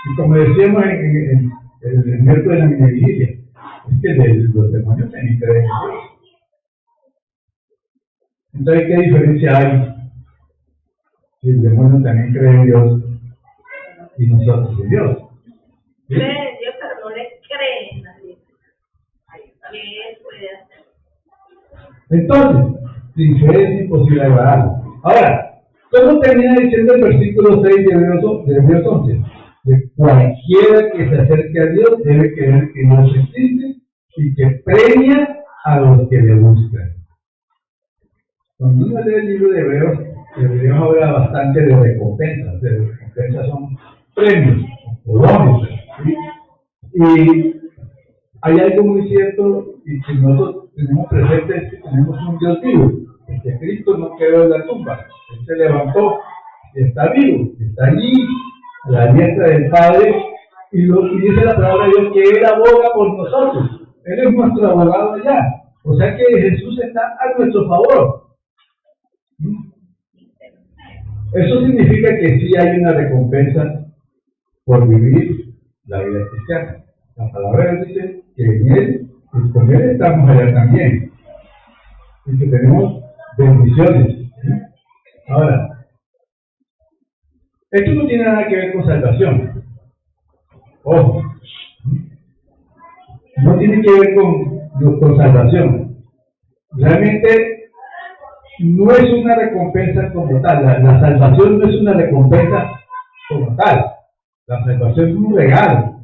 E: Y como decíamos en el miércoles de la vigilia, es que los demonios también creen en Dios. Entonces, ¿qué diferencia hay si el demonio también cree en Dios y nosotros en Dios? ¿Sí?
F: Cree en Dios, pero no le creen a Dios. ¿Qué puede hacer?
E: Entonces, sin fe es imposible agradarlo. Ahora, ¿cómo termina diciendo el versículo 6 de Hebreos 11? De cualquiera que se acerque a Dios debe creer que Dios existe y que premia a los que le buscan. Cuando uno lee el libro de Hebreos habla bastante de recompensas. De recompensas son premios o dones. ¿Sí? Y hay algo muy cierto y que nosotros tenemos presente que tenemos un Dios vivo, que Cristo no quedó en la tumba, Él se levantó y está vivo, está allí a la diestra del Padre, y dice la palabra de Dios que Él aboga por nosotros, Él es nuestro abogado allá, o sea que Jesús está a nuestro favor. Eso significa que sí hay una recompensa por vivir la vida cristiana. La palabra de Dios dice que en Él y con Él estamos allá también, y que tenemos bendiciones. Ahora, esto no tiene nada que ver con salvación. Ojo, no tiene que ver con salvación. Realmente no es una recompensa como tal. La salvación no es una recompensa como tal. La salvación es un regalo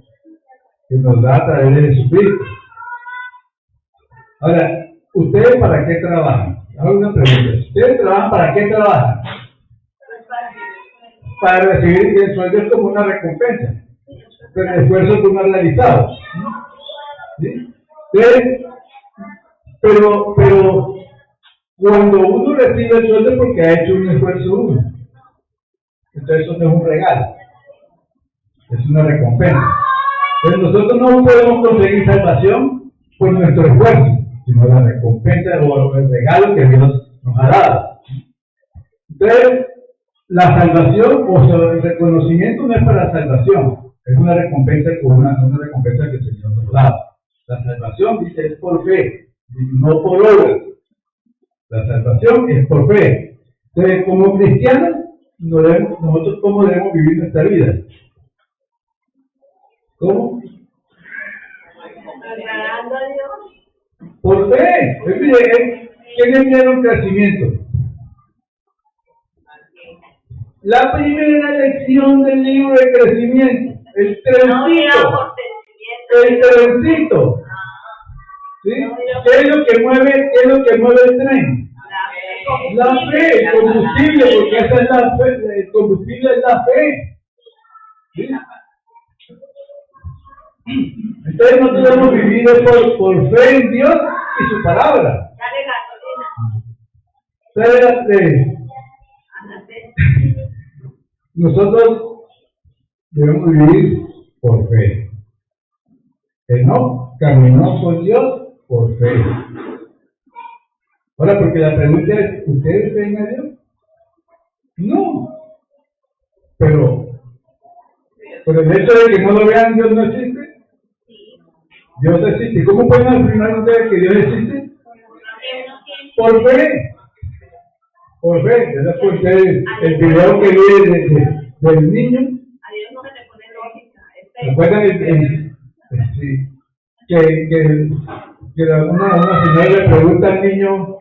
E: que nos da a través de Jesucristo. Ahora, ¿ustedes para qué trabajan? Hago una pregunta. ¿Ustedes trabajan para qué trabajan? Para recibir el sueldo es como una recompensa. El esfuerzo que uno ha realizado. ¿Sí? Pero cuando uno recibe el sueldo es porque ha hecho un esfuerzo uno. Entonces eso no es un regalo. Es una recompensa. Pero nosotros no podemos conseguir salvación por nuestro esfuerzo, sino la recompensa o el regalo que Dios nos ha dado. Entonces, la salvación o el reconocimiento no es para la salvación, es una recompensa una recompensa que el Señor nos da. La salvación, dice, es por fe, no por obras. La salvación es por fe. Entonces, como cristianos, nosotros cómo debemos vivir nuestra vida. ¿Cómo?
F: Agradando a Dios.
E: Por fe. ¿Quiénes vieron crecimiento? La primera lección del libro de crecimiento, el trencito. El trencito. ¿Sí? ¿Qué es lo que mueve el tren? La fe, el combustible, porque esa es la fe, el combustible es la fe. ¿Sí? Entonces nosotros hemos vivido por fe en Dios y su palabra. Nosotros debemos vivir por fe. Enoc caminó con Dios por fe. Ahora, porque la pregunta es, ¿ustedes creen a Dios? No. Pero el hecho de que no lo vean, Dios no existe. Dios existe. ¿Cómo pueden afirmar ustedes que Dios existe? Por fe. Por fe. Yo les conté el video que vi del niño.
F: A Dios no se le pone lógica.
E: ¿Recuerdan sí, que una señora le pregunta al niño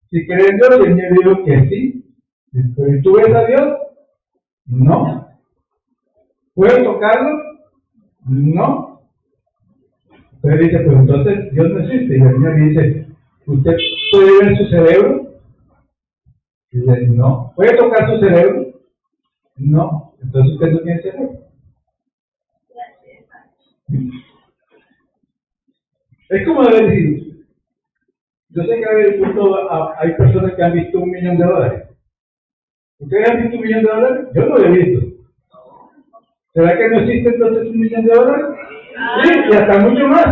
E: si cree en Dios? Y el niño dijo que sí. ¿Y tú ves a Dios? No. ¿Puedes tocarlo? No. Entonces dice, pues entonces Dios no existe. Y el niño le dice, ¿usted puede ver su cerebro? Y dice, no. ¿Puede tocar su cerebro? No. Entonces usted no tiene cerebro. Es como decir, yo sé que hay personas que han visto $1 millón. ¿Ustedes han visto $1 millón? Yo no lo he visto. ¿Será que no existe entonces $1 millón? Sí, y hasta mucho más.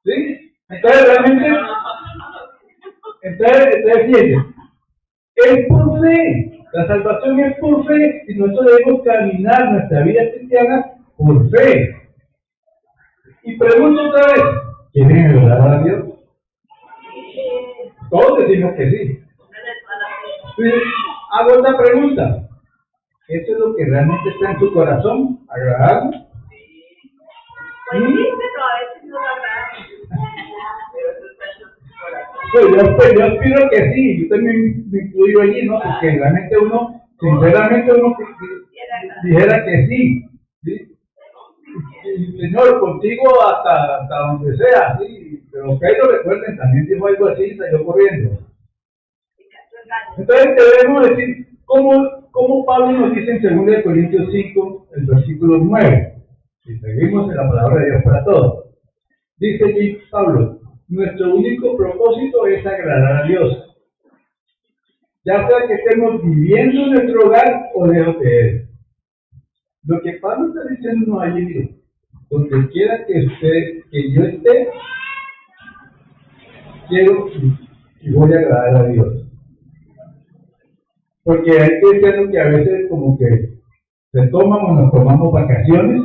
E: ¿Sí? Entonces realmente, fíjense, es por fe. La salvación es por fe y nosotros debemos caminar nuestra vida cristiana por fe. Y pregunto otra vez, ¿quieren adorar a Dios? Todos decimos que sí. Hago otra pregunta. ¿Eso es lo que realmente está en tu corazón? ¿Agradarlo?
F: Pues sí, pero a veces no lo agrada.
E: Pues yo aspiro que sí, yo también me incluyo allí, ¿no? Porque realmente sinceramente uno dijera que sí. ¿Sí? Señor, contigo hasta donde sea, ¿sí? Pero Pedro, recuerden, también dijo algo así y salió corriendo. Entonces debemos decir, ¿cómo Pablo nos dice en 2 Corintios 5, el versículo 9? Si seguimos en la palabra de Dios para todos. Dice allí Pablo, nuestro único propósito es agradar a Dios. Ya sea que estemos viviendo en nuestro hogar o lejos de él. Lo que Pablo está diciendo allí, mire, donde quiera que yo esté, quiero y voy a agradar a Dios. Porque hay cristianos que a veces como que se toman o nos tomamos vacaciones,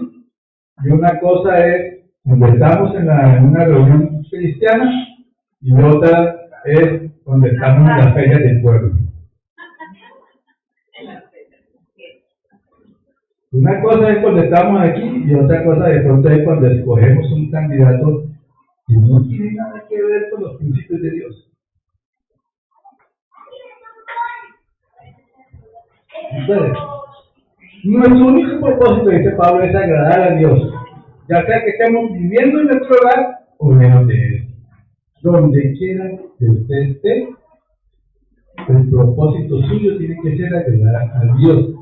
E: y una cosa es donde estamos en una reunión cristiana y otra es donde estamos en las ferias del pueblo. Una cosa es cuando estamos aquí y otra cosa de pronto es cuando escogemos un candidato que no tiene nada que ver con los principios de Dios. Entonces, nuestro único propósito, dice Pablo, es agradar a Dios, ya sea que estemos viviendo en nuestro hogar o lejos de él. Donde quiera que usted esté, el propósito suyo tiene que ser agradar a Dios.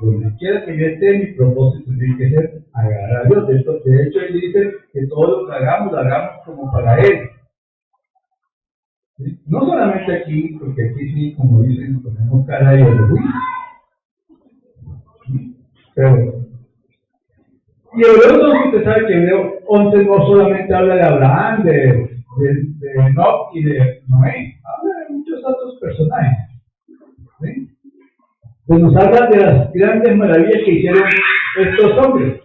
E: Donde quiera que yo esté, mi propósito tiene que ser agradar a Dios. De hecho, él dice que todo lo que hagamos, lo hagamos como para él. ¿Sí? No solamente aquí, porque aquí sí, como dicen, ponemos cara de orgullo. Pero, y Hebreos 12, usted sabe que Hebreos 11 no solamente habla de Abraham, de Enoch y de Noé, habla de muchos otros personajes. ¿Sí? Pues nos habla de las grandes maravillas que hicieron estos hombres.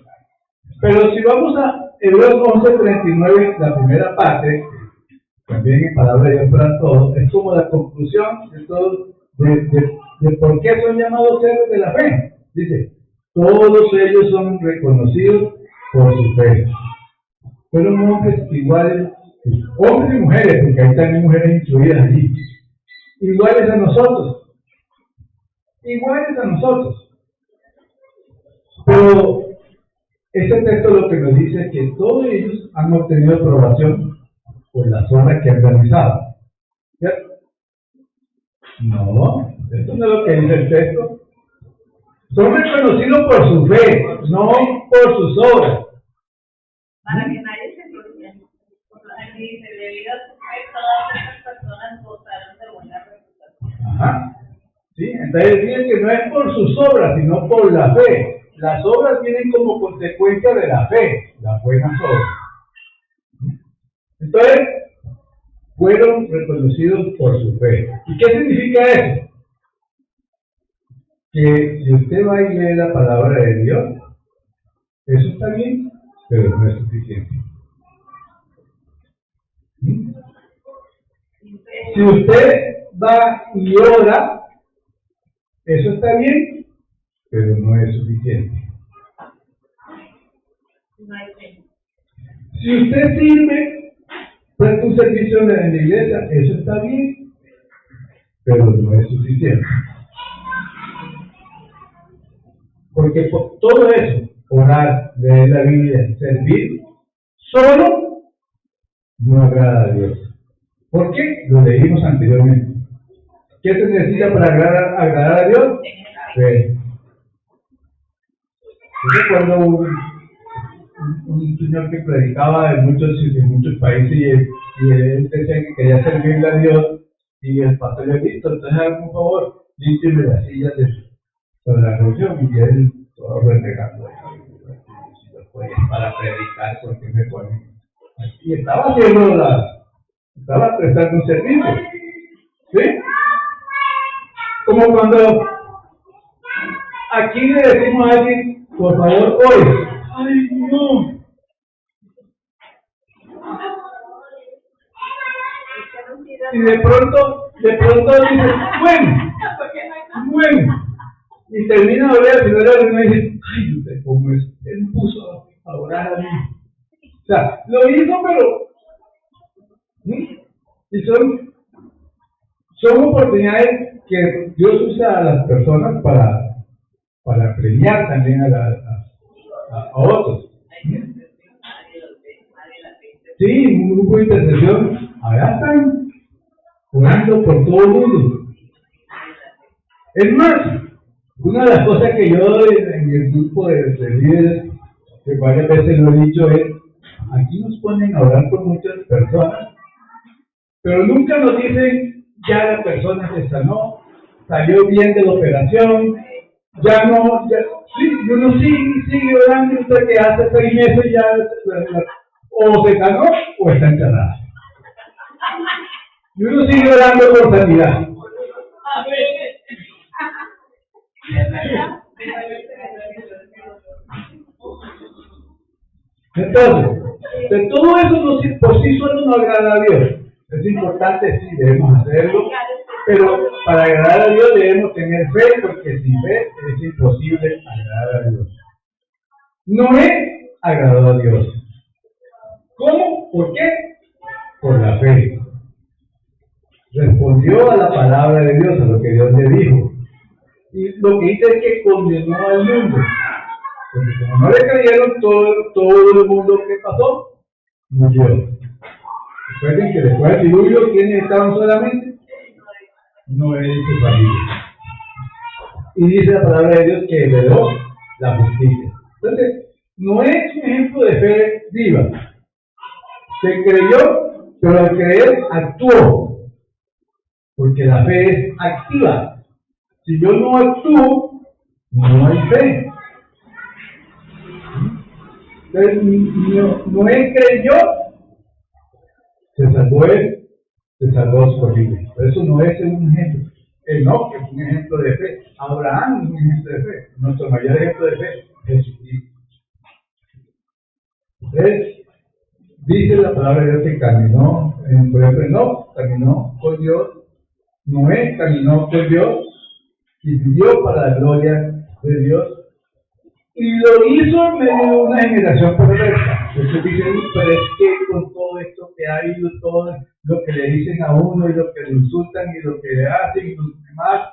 E: Pero si vamos a Hebreos 11:39, la primera parte, también en palabra de Dios para todos, es como la conclusión de todo, de por qué son llamados héroes de la fe. Dice, todos ellos son reconocidos por su fe. Fueron hombres iguales, hombres y mujeres, porque hay también mujeres incluidas allí, iguales a nosotros. Iguales a nosotros. Pero este texto lo que nos dice es que todos ellos han obtenido aprobación por las obras que han realizado. ¿Cierto? No, esto no es lo que dice el texto. Son reconocidos por su fe, no por sus obras.
G: Para que nadie se preocupe. Aquí dice, debido a su fe, todas estas personas gozaron de buena reputación.
E: Ajá. ¿Sí? Entonces dicen que no es por sus obras, sino por la fe. Las obras vienen como consecuencia de la fe, las buenas obras. Entonces, fueron reconocidos por su fe. ¿Y qué significa eso? Que si usted va y lee la palabra de Dios, eso está bien, pero no es suficiente. ¿Sí? Si usted va y ora, eso está bien, pero no es suficiente. Si usted sirve, presta un servicio en la iglesia, eso está bien, pero no es suficiente. Porque por todo eso, orar, leer la Biblia, servir, solo no agrada a Dios. ¿Por qué? Lo leímos anteriormente. ¿Qué se necesita para agradar a Dios? Fe. Yo recuerdo un señor que predicaba en muchos países y él decía que quería servirle a Dios y el pastor le dijo, entonces hagan un favor, límpiame las sillas sobre la reunión y él todo renegando para predicar porque me ponen y estaba prestando un servicio, ¿sí? Como cuando aquí le decimos a alguien, por favor, hoy. ¡Ay, no! Y de pronto dice, bueno. Y termina de orar, y me dice, ay, no sé cómo es. Él puso a orar a mí. O sea, lo hizo, pero. ¿sí? Y son oportunidades que Dios usa a las personas para premiar también a otros. Sí, un grupo de intercesión, allá están orando por todo el mundo. Es más, una de las cosas que yo en el grupo de líderes, que varias veces lo he dicho, es, aquí nos ponen a orar por muchas personas, Pero nunca nos dicen, ya la persona se sanó, salió bien de la operación, ya no, ya, sí, uno sigue orando, usted que hace 6 meses ya, o se sanó o está encerrada. Y uno sigue orando por sanidad. Entonces, de todo eso por sí solo no agrada a Dios. Es importante, sí, debemos hacerlo, pero para agradar a Dios debemos tener fe, porque sin fe es imposible agradar a Dios. Noé agradó a Dios. ¿Cómo? ¿Por qué? Por la fe. Respondió a la palabra de Dios, a lo que Dios le dijo. Y lo que dice es que condenó al mundo. Porque como no le creyeron, todo el mundo que pasó, murió. Recuerden que después del diluvio, ¿quiénes estaban solamente? Noé y su familia. Y dice la palabra de Dios que heredó la justicia. Entonces, Noé es un ejemplo de fe viva. Se creyó, pero al creer actuó. Porque la fe es activa. Si yo no actúo, no hay fe. Entonces, Noé creyó, se salvó él, se salvó su familia. Por eso Noé es un ejemplo. Enoc es un ejemplo de fe. Abraham es un ejemplo de fe. Nuestro mayor ejemplo de fe es Jesucristo. Entonces, dice la palabra de Dios que caminó, por ejemplo, Enoc caminó con Dios, Noé caminó con Dios y vivió para la gloria de Dios. Y lo hizo en medio de una generación perversa. Entonces dicen, pero es que con todo esto que ha habido, todo lo que le dicen a uno y lo que le insultan y lo que le hacen y los demás,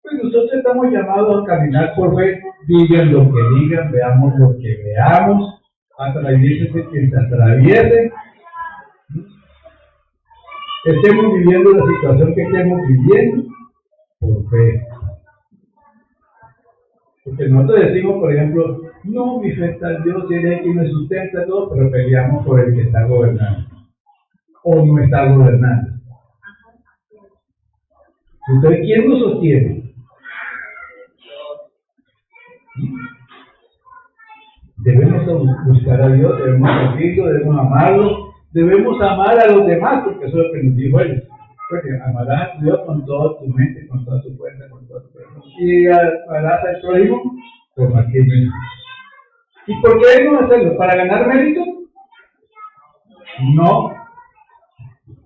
E: pues nosotros estamos llamados a caminar por fe, digan lo que digan, veamos lo que veamos, atraviesen quien se atraviese, estemos viviendo la situación que estemos viviendo por fe. Porque nosotros decimos, por ejemplo, no, mi fe está en Dios, Él es quien me sustenta todo, pero peleamos por el que está gobernando o no está gobernando. Entonces, ¿quién nos sostiene? Debemos buscar a Dios, debemos servirlo, debemos amarlo, debemos amar a los demás, porque eso es lo que nos dijo Él. Porque amarás a Dios con toda tu mente, con toda tu fuerza, con toda tu corazón. Y amarás al prójimo como a ti mismo. ¿Y por qué debemos hacerlo? ¿Para ganar mérito? No.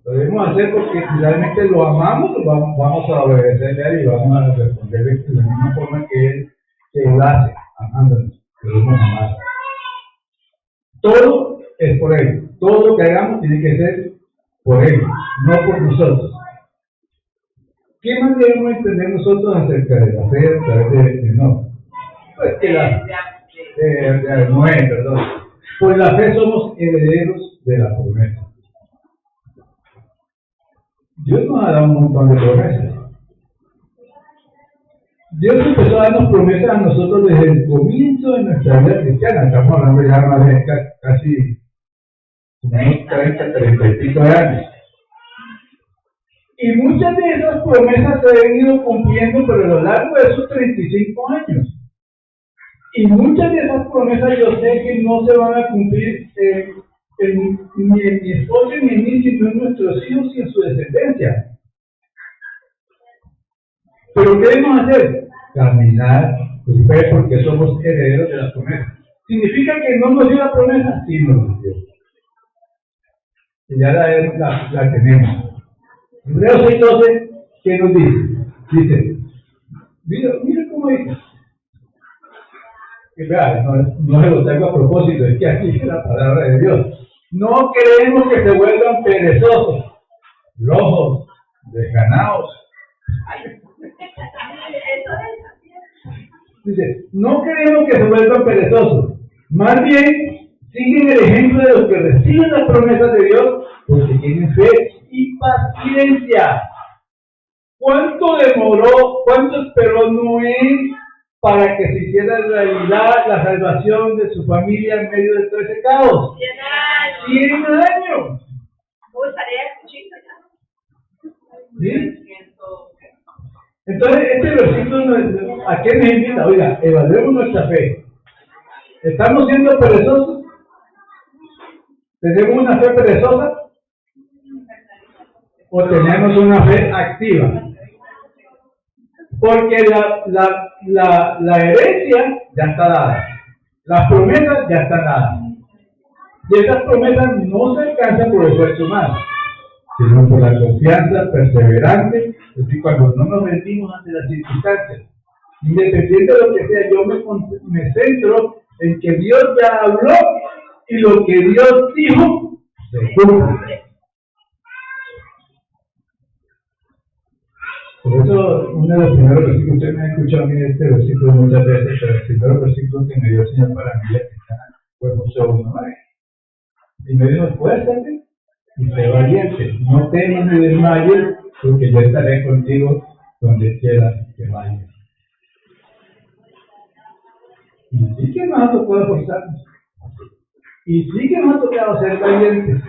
E: Lo debemos hacer porque si realmente lo amamos, vamos a obedecerle a Él y vamos a responderle de la misma forma que Él hace, amándonos. Debemos amar. Todo es por Él. Todo lo que hagamos tiene que ser por Él, no por nosotros. ¿Qué más debemos entender nosotros acerca de la fe a través de no? Pues que de Noé, perdón. Por la fe somos herederos de la promesa. Dios nos ha dado un montón de promesas. Dios empezó a darnos promesas a nosotros desde el comienzo de nuestra vida cristiana. Estamos hablando ya más de casi unos 30 y pico de años. Y muchas de esas promesas se han ido cumpliendo por lo largo de esos 35 años. Y muchas de esas promesas yo sé que no se van a cumplir ni en mi esposo ni en mí, sino en nuestros hijos y en su descendencia. Pero ¿qué debemos hacer? Caminar con fe porque somos herederos de las promesas. ¿Significa que no nos dio la promesa? Sí, nos dio. Y ya la tenemos. Hebreos 6:12, ¿qué nos dice? Dice, mira cómo dice. Que vea, no se lo traigo a propósito, es que aquí dice la palabra de Dios. No queremos que se vuelvan perezosos, flojos, desganados. Dice, no queremos que se vuelvan perezosos. Más bien, siguen el ejemplo de los que reciben las promesas de Dios porque tienen fe y paciencia. ¿Cuánto esperó Noé para que se hiciera realidad la salvación de su familia en medio de todo ese caos? 100 años.
G: Estaría escuchando ya.
E: ¿Sí? Entonces, este versículo, ¿a qué nos invita? Oiga, evaluemos nuestra fe. ¿Estamos siendo perezosos? ¿Tenemos una fe perezosa? ¿O tenemos una fe activa? Porque la herencia ya está dada. Las promesas ya están dadas. Y esas promesas no se alcanzan por esfuerzo humano, sino por la confianza perseverante, es decir, cuando no nos rendimos ante las circunstancias. Independiente de lo que sea, yo me centro en que Dios ya habló y lo que Dios dijo se cumple. Por eso, uno de los primeros versículos, usted me ha escuchado a mí este versículo muchas veces, pero el primer versículo que me dio el Señor para mí fue José 1:9. Y me dijo, esfuérzate y sé valiente, no temas ni desmayes, porque yo estaré contigo donde quieras que vayas. Y sí que nos ha tocado esforzarnos. Y sí que nos ha tocado ser valientes.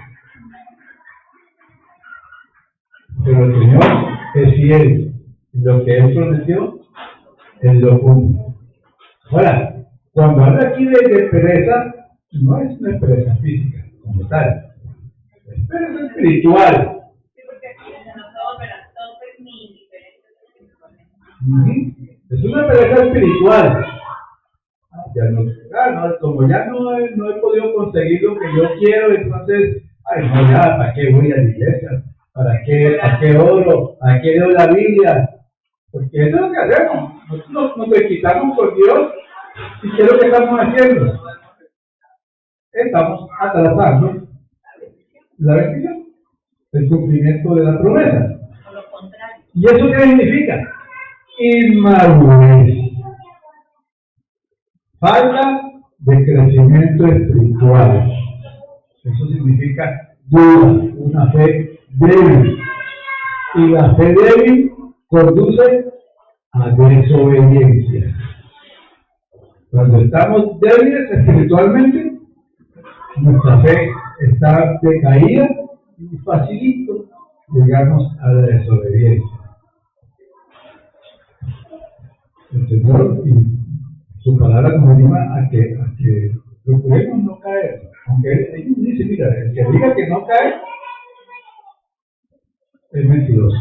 E: Pero el Señor es fiel. Lo que Él prometió, Él lo cumple. Ahora, cuando habla aquí de pereza, no es una pereza física como tal. Es pereza espiritual.
G: Sí, porque aquí no todo, pero todo es mi diferente.
E: Es una pereza espiritual. Ya no, como ya no he podido conseguir lo que yo quiero, entonces, no, ya, ¿para qué voy a la iglesia? ¿Para qué oro? ¿Para qué leo la Biblia? Porque eso es lo que hacemos. Nosotros nos quitamos por Dios. ¿Y qué es lo que estamos haciendo? Estamos atrasando la bendición, el cumplimiento de la promesa. ¿Y eso qué significa? Inmadurez. Falta de crecimiento espiritual. Eso significa duda, una fe débil. Y la fe débil conduce a desobediencia. Cuando estamos débiles espiritualmente, nuestra fe está decaída y facilito llegamos a la desobediencia. El Señor y su palabra nos anima a que procuremos no caer. Aunque Él dice, mira, el que diga que no cae es mentiroso.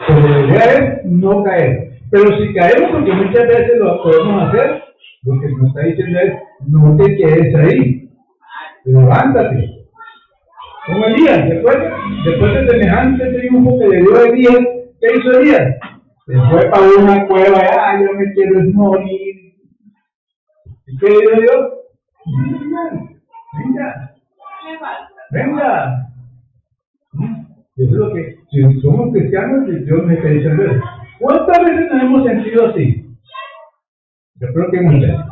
E: Pero la idea es no caer. Pero si caemos, porque muchas veces lo podemos hacer, lo que nos está diciendo es, no te quedes ahí. Levántate. Como Elías, después de semejante triunfo que le dio Elías, ¿qué hizo Elías? Se fue para una cueva, yo me quiero morir. ¿Y qué dijo Dios? Venga. Y eso es lo que, si somos cristianos, Dios me está diciendo eso. ¿Cuántas veces nos hemos sentido así? Yo creo que muchas.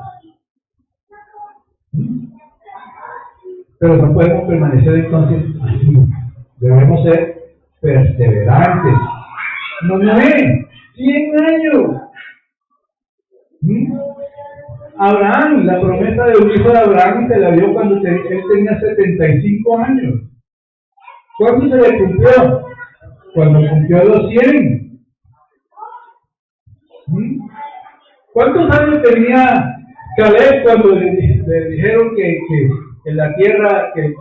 E: Pero no podemos permanecer entonces así. Debemos ser perseverantes. Noé, 100 años. Abraham, la promesa de un hijo de Abraham se la dio cuando él tenía 75 años. ¿Cuándo se le cumplió? Cuando cumplió los 100. ¿Cuántos años tenía Caleb cuando le dijeron que en la tierra que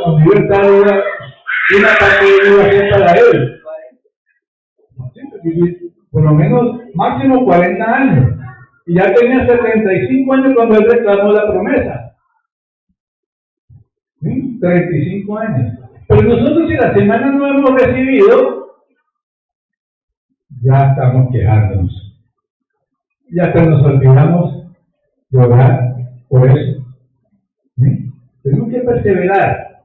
E: donde iba a estar una parte iba a ser para él? Por lo menos máximo 40 años. Y ya tenía 75 años cuando él reclamó la promesa. 35 años. Pero nosotros, si la semana no hemos recibido, ya estamos quejándonos. Ya hasta nos olvidamos de orar por eso. Tenemos que perseverar,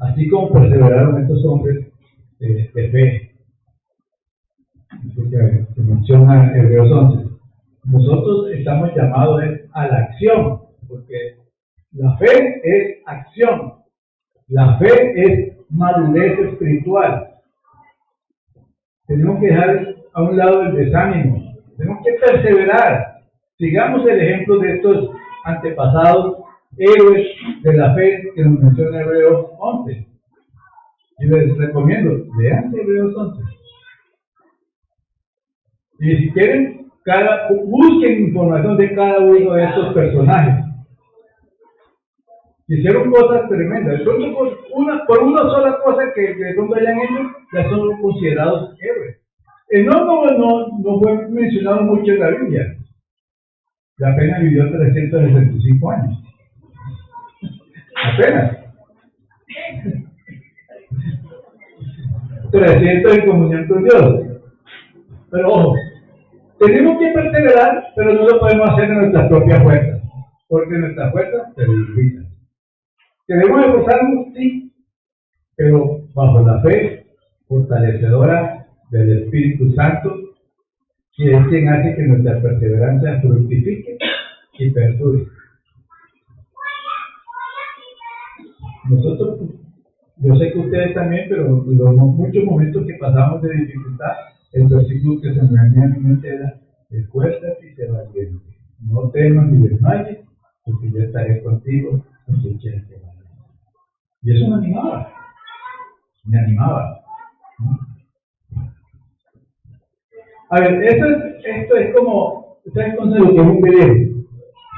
E: así como perseveraron estos hombres de fe. Porque se menciona Hebreos 11. Nosotros estamos llamados a la acción, porque la fe es acción. La fe es madurez espiritual. Tenemos que dejar a un lado el desánimo. Tenemos que perseverar. Sigamos el ejemplo de estos antepasados héroes de la fe que nos menciona Hebreos 11. Y les recomiendo, lean Hebreos 11. Y si quieren, busquen información de cada uno de estos personajes. Hicieron cosas tremendas. De pronto, por una sola cosa que de pronto hayan hecho, ya son considerados héroes. No fue mencionado mucho en la Biblia. La apenas vivió 365 años. Apenas. 300 en comunión con Dios. Pero ojo, tenemos que perseverar, pero no lo podemos hacer en nuestras propias fuerzas, porque nuestras fuerzas se debilitan. Debemos esforzarnos, sí, pero bajo la fe fortalecedora del Espíritu Santo, que es quien hace que nuestra perseverancia fructifique y perdure. Nosotros, yo sé que ustedes también, pero los muchos momentos que pasamos de dificultad, el versículo que se me venía a mi mente era: esfuérzate y sé valiente, no temas ni desmayes, porque yo estaré contigo donde quieras que vayas. Y eso me animaba. A ver, esto es como, ¿ustedes conocen lo que es un velero?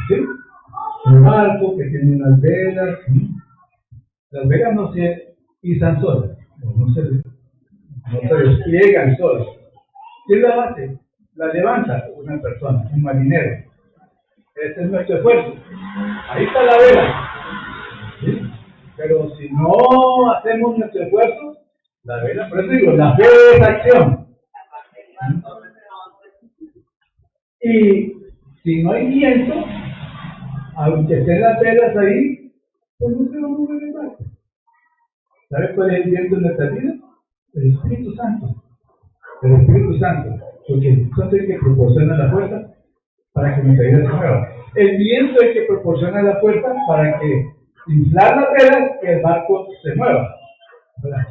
E: ¿Sí? Un barco que tiene unas velas. Las velas no se izan solas, no se despliegan solas. ¿Quién la hace? La levanta una persona, un marinero. Ese es nuestro esfuerzo. Ahí está la vela. ¿Sí? Pero si no hacemos nuestro esfuerzo, la vela, por eso digo, la fe es acción. Y si no hay viento, aunque estén las velas ahí, pues no se va a mover el barco. ¿Sabes cuál es el viento en nuestra vida? El Espíritu Santo. El Espíritu Santo. Porque el Espíritu Santo es el que proporciona la fuerza para que nuestra vida se mueva. El viento es el que proporciona la fuerza para que inflar las velas y el barco se mueva. ¿Verdad?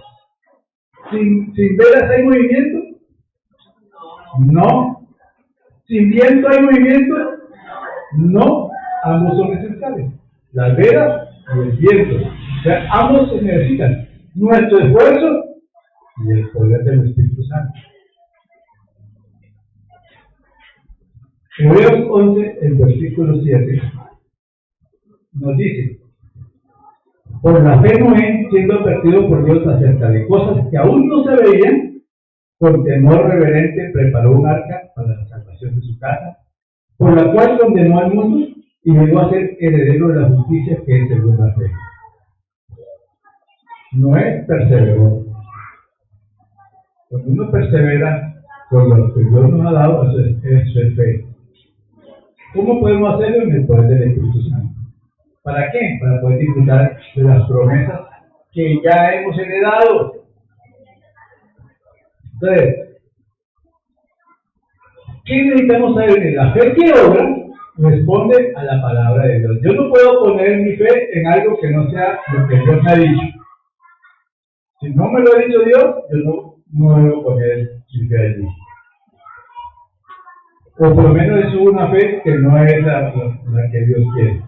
E: Sin velas hay movimiento. No. Sin viento hay movimiento. No. Ambos son necesarios. Las velas y el viento. O sea, ambos se necesitan. Nuestro esfuerzo y el poder del Espíritu Santo. Hebreos 11, el versículo 7, nos dice: por la fe Noé, siendo advertido por Dios acerca de cosas que aún no se veían, con temor reverente preparó un arca para la salvación de su casa, por la cual condenó al mundo y llegó a ser heredero de la justicia que es según la fe. Noé perseveró. Cuando uno persevera con lo que Dios nos ha dado, eso es fe. ¿Cómo podemos hacerlo? En el poder del Espíritu Santo. ¿Para qué? Para poder disfrutar de las promesas que ya hemos heredado. Entonces, ¿qué necesitamos saber? La fe que obra responde a la palabra de Dios. Yo no puedo poner mi fe en algo que no sea lo que Dios me ha dicho. Si no me lo ha dicho Dios, yo no debo poner mi fe allí. O por lo menos es una fe que no es la que Dios quiere.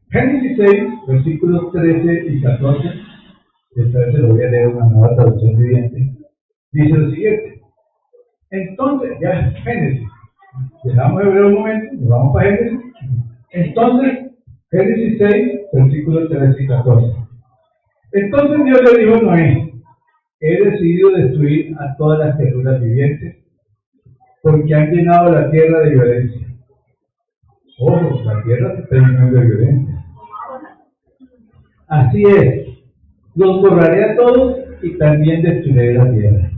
E: Génesis 6, versículos 13 y 14, esta vez se lo voy a leer una nueva traducción viviente, dice lo siguiente: entonces, ya es Génesis, dejamos de ver un momento, nos vamos para Génesis. Entonces, Génesis 6, versículos 13 y 14. Entonces Dios le dijo a Noé: he decidido destruir a todas las criaturas vivientes, porque han llenado la tierra de violencia. Ojo, la tierra se está llenando de violencia. Así es, los borraré a todos y también destruiré la tierra.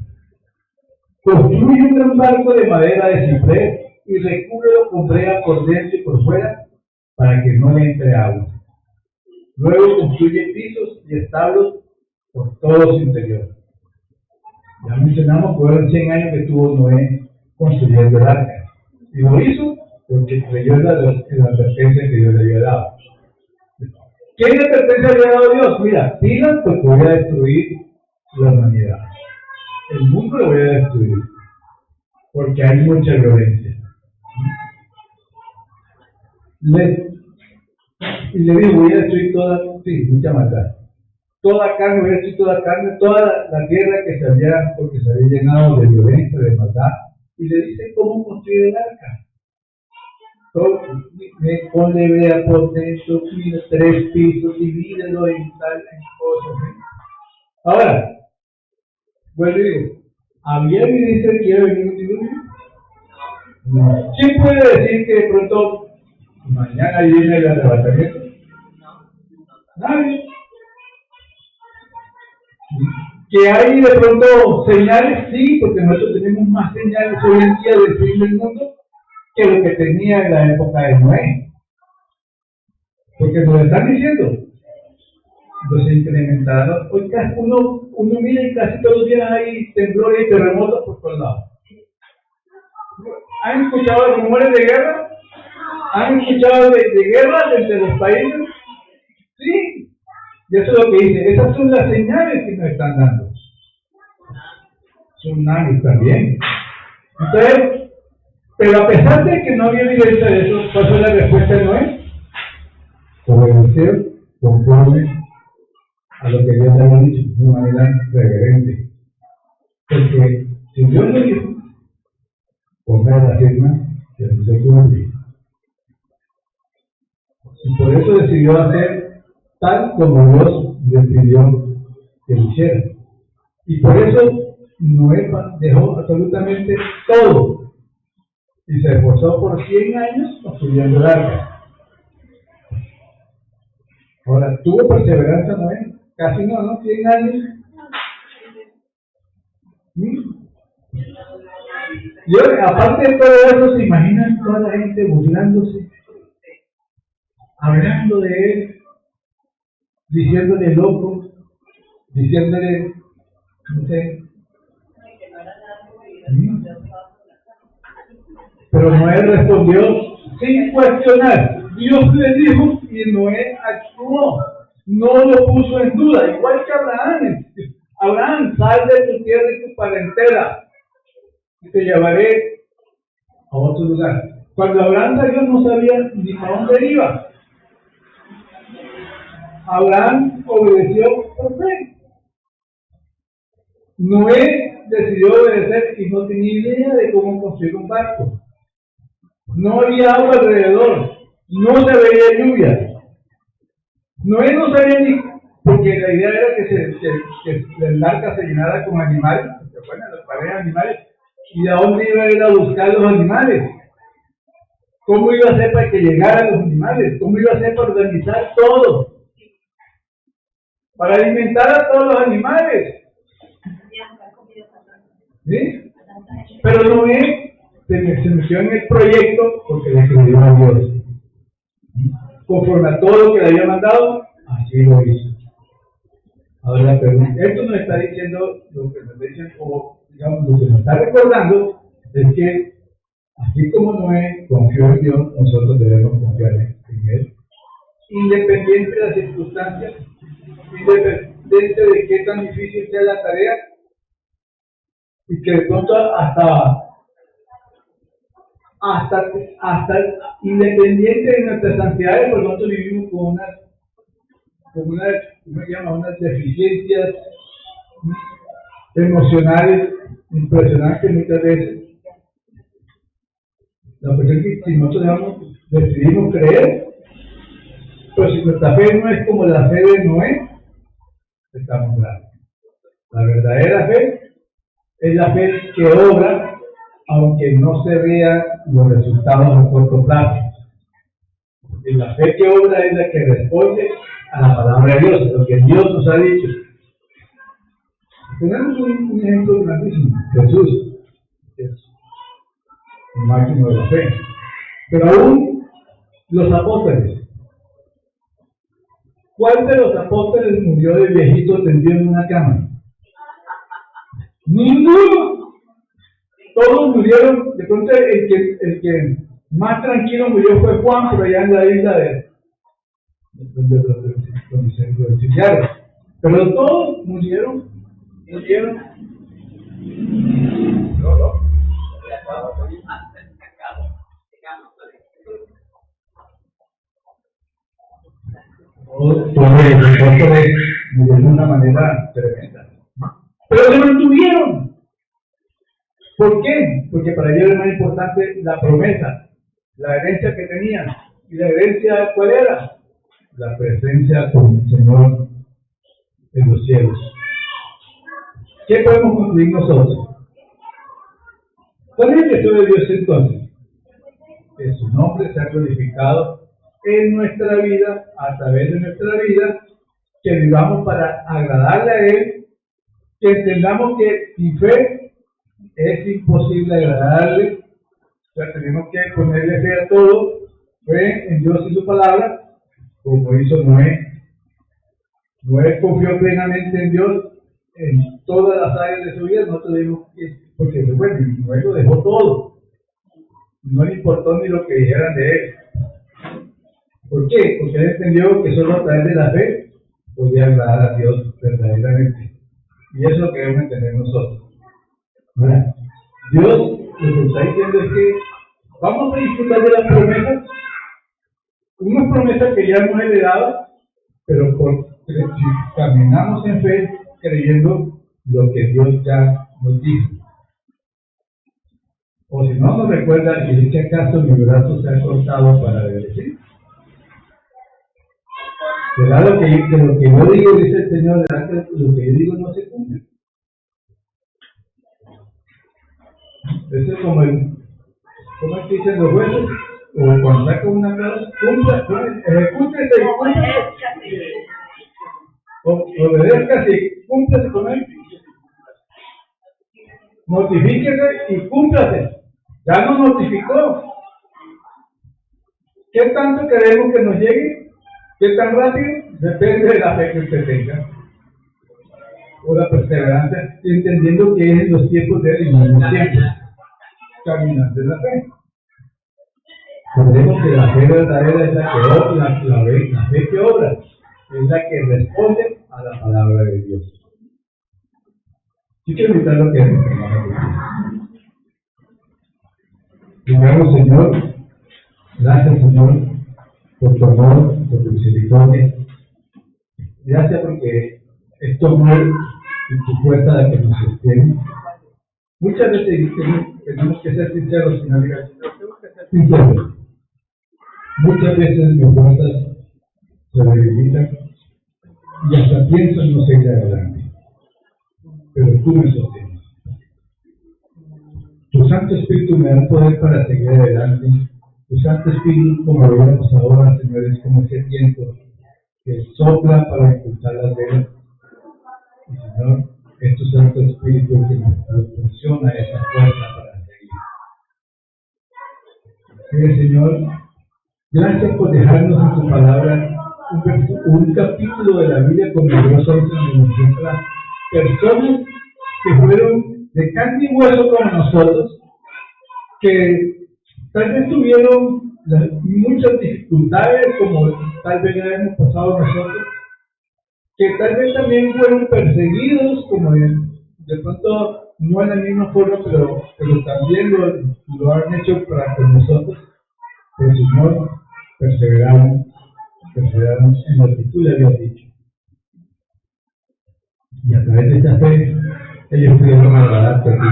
E: Construye un gran barco de madera de ciprés y recúbrelo con brea por dentro y por fuera para que no le entre agua. Luego construye pisos y establos por todo su interior. Ya mencionamos que fueron 100 años que tuvo Noé construyendo el arca. Y lo hizo porque creyó en la advertencia que Dios le había dado. ¿Qué advertencia le había dado Dios? Mira, pilas porque voy a destruir la humanidad. El mundo lo voy a destruir porque hay mucha violencia. Y le digo, voy a destruir toda, sí, mucha maldad. toda carne, hubiera hecho toda carne, toda la tierra porque se había llenado de violencia, de maldad, y le dice cómo construir el arca. Ponle brea por dentro, 3 pisos, divídelo en tal cosas. Ahora, bueno, digo, ¿había evidencia de que iba a venir un diluvio? No. ¿Quién puede decir que de pronto mañana viene el arrebatamiento? Nadie. ¿Que hay de pronto señales? Sí, porque nosotros tenemos más señales hoy en día del fin del mundo que lo que tenía en la época de Noé. Porque nos están diciendo, los incrementaron. Hoy uno mira y casi todos los días hay temblores y terremotos por todos lados. ¿Han escuchado rumores de guerra? ¿Han escuchado de guerra entre los países? Sí. Y eso es lo que dice. Esas son las señales que nos están dando. Tsunamis también. Entonces, pero a pesar de que no había evidencia de eso, ¿cuál fue la respuesta de Noé? Obedecer conforme a lo que Dios le había dicho de una manera reverente. Porque si Dios lo dijo, ponga la firma que no se cumple. Y por eso decidió hacer tal como Dios le pidió que lo hiciera. Y por eso Noé dejó absolutamente todo y se esforzó por 100 años construyendo el arca. Ahora, ¿tuvo perseverancia Noé? Casi no, 100 años. Y ahora, aparte de todo eso, ¿se imaginan toda la gente burlándose? Hablando de él, diciéndole loco, diciéndole, no sé. Pero Noé respondió sin cuestionar. Dios le dijo y Noé actuó. No lo puso en duda, igual que Abraham. Abraham, sal de tu tierra y tu parentela y te llevaré a otro lugar. Cuando Abraham salió no sabía ni para dónde iba. Abraham obedeció por fe. Noé decidió obedecer y no tenía idea de cómo construir un barco. No había agua alrededor, no se veía lluvia. Noé no sabía ni, porque la idea era que el arca se llenara con animales, porque bueno, los parejas animales, y a dónde iba a ir a buscar los animales. ¿Cómo iba a hacer para que llegaran los animales? ¿Cómo iba a hacer para organizar todo? Para alimentar a todos los animales. ¿Sí? Pero Noé se metió en el proyecto porque le creyó a Dios. Conforme a todo lo que le había mandado, así lo hizo. Ahora la pregunta, esto nos está diciendo, lo que nos dicen, o digamos, lo que nos está recordando, es que así como Noé confió en Dios, nosotros debemos confiar en Él. Independiente de las circunstancias, independiente de qué tan difícil sea la tarea, y que de pronto hasta independiente de nuestras santidades, por nosotros vivimos con unas deficiencias emocionales impresionantes muchas veces. La cuestión es que si nosotros decidimos creer, pero si nuestra fe no es como la fe de Noé, estamos graves. La verdadera fe es la fe que obra, aunque no se vean los resultados a corto plazo. Y la fe que obra es la que responde a la palabra de Dios, lo que Dios nos ha dicho. Tenemos un ejemplo grandísimo, Jesús, que es el máximo de la fe. Pero aún los apóstoles, ¿cuál de los apóstoles murió de viejito tendido en una cama? ¡Ninguno! Todos murieron. De pronto el que más tranquilo murió fue Juan, por allá en la isla de donde se lo exiliaron. Pero todos murieron. Por el de una manera tremenda. Pero se mantuvieron. ¿Por qué? Porque para ellos era más importante la promesa, la herencia que tenían. ¿Y la herencia cuál era? La presencia con el Señor en los cielos. ¿Qué podemos concluir nosotros? ¿Cuál es el deseo de Dios entonces? Que su nombre sea glorificado en nuestra vida, a través de nuestra vida, que vivamos para agradarle a Él, que entendamos que sin fe es imposible agradarle, o sea, tenemos que ponerle fe a todo, fe en Dios y su palabra, como hizo Noé. Noé confió plenamente en Dios en todas las áreas de su vida, no tuvimos que, porque bueno, Noé lo dejó todo, no le importó ni lo que dijeran de él. ¿Por qué? Porque él entendió que solo a través de la fe podía agradar a Dios verdaderamente. Y eso es lo que debemos entender nosotros. ¿Verdad? Dios lo que está diciendo es que vamos a disfrutar de las promesas, unas promesas que ya hemos heredado, pero si caminamos en fe creyendo lo que Dios ya nos dijo. O si no nos recuerda, y es que acaso mi brazo se ha cortado para bendecir. ¿Será lo que yo digo, dice el Señor, lo que yo digo no se cumple? Eso es como ¿cómo es que dicen los jueces? O cuando sacan una causa, ejecútese, obedézcase, cúmplase con él. Notifíquese y cúmplase. Ya nos notificó. ¿Qué tanto queremos que nos llegue? ¿Qué tan rápido? Depende de la fe que usted tenga. O la perseverancia, entendiendo que es en los tiempos de él y no en los tiempos. Caminando en la fe. Entendemos que la fe verdadera es la que obra, la fe que obra, es la que responde a la palabra de Dios. Yo quiero invitarlo a que digamos, Señor, gracias, Señor, por tu amor, por tu misericordia. Gracias porque es tu amor y tu fuerza la que nos sostiene. Muchas veces tenemos que ser sinceros, Señor, tenemos que ser sinceros. Muchas veces mis fuerzas se debilitan y hasta pienso en no seguir adelante. Pero tú me sostienes. Tu Santo Espíritu me da el poder para seguir adelante. Tu Santo Espíritu, como lo vemos ahora, Señor, es como ese viento que sopla para impulsar las velas. Y, Señor, es tu Santo Espíritu el que nos proporciona esa fuerza para seguir. Señor, gracias por dejarnos en tu palabra un capítulo de la Biblia como Dios hoy se nos muestra personas que fueron de carne y hueso como nosotros, que tal vez tuvieron muchas dificultades como tal vez ya hemos pasado nosotros, que tal vez también fueron perseguidos como de pronto no en la misma forma, pero también lo han hecho para con nosotros. Pero Señor, perseveraron en lo que tú le habías dicho. Y a través de esta fe, ellos pudieron agradarte a ti.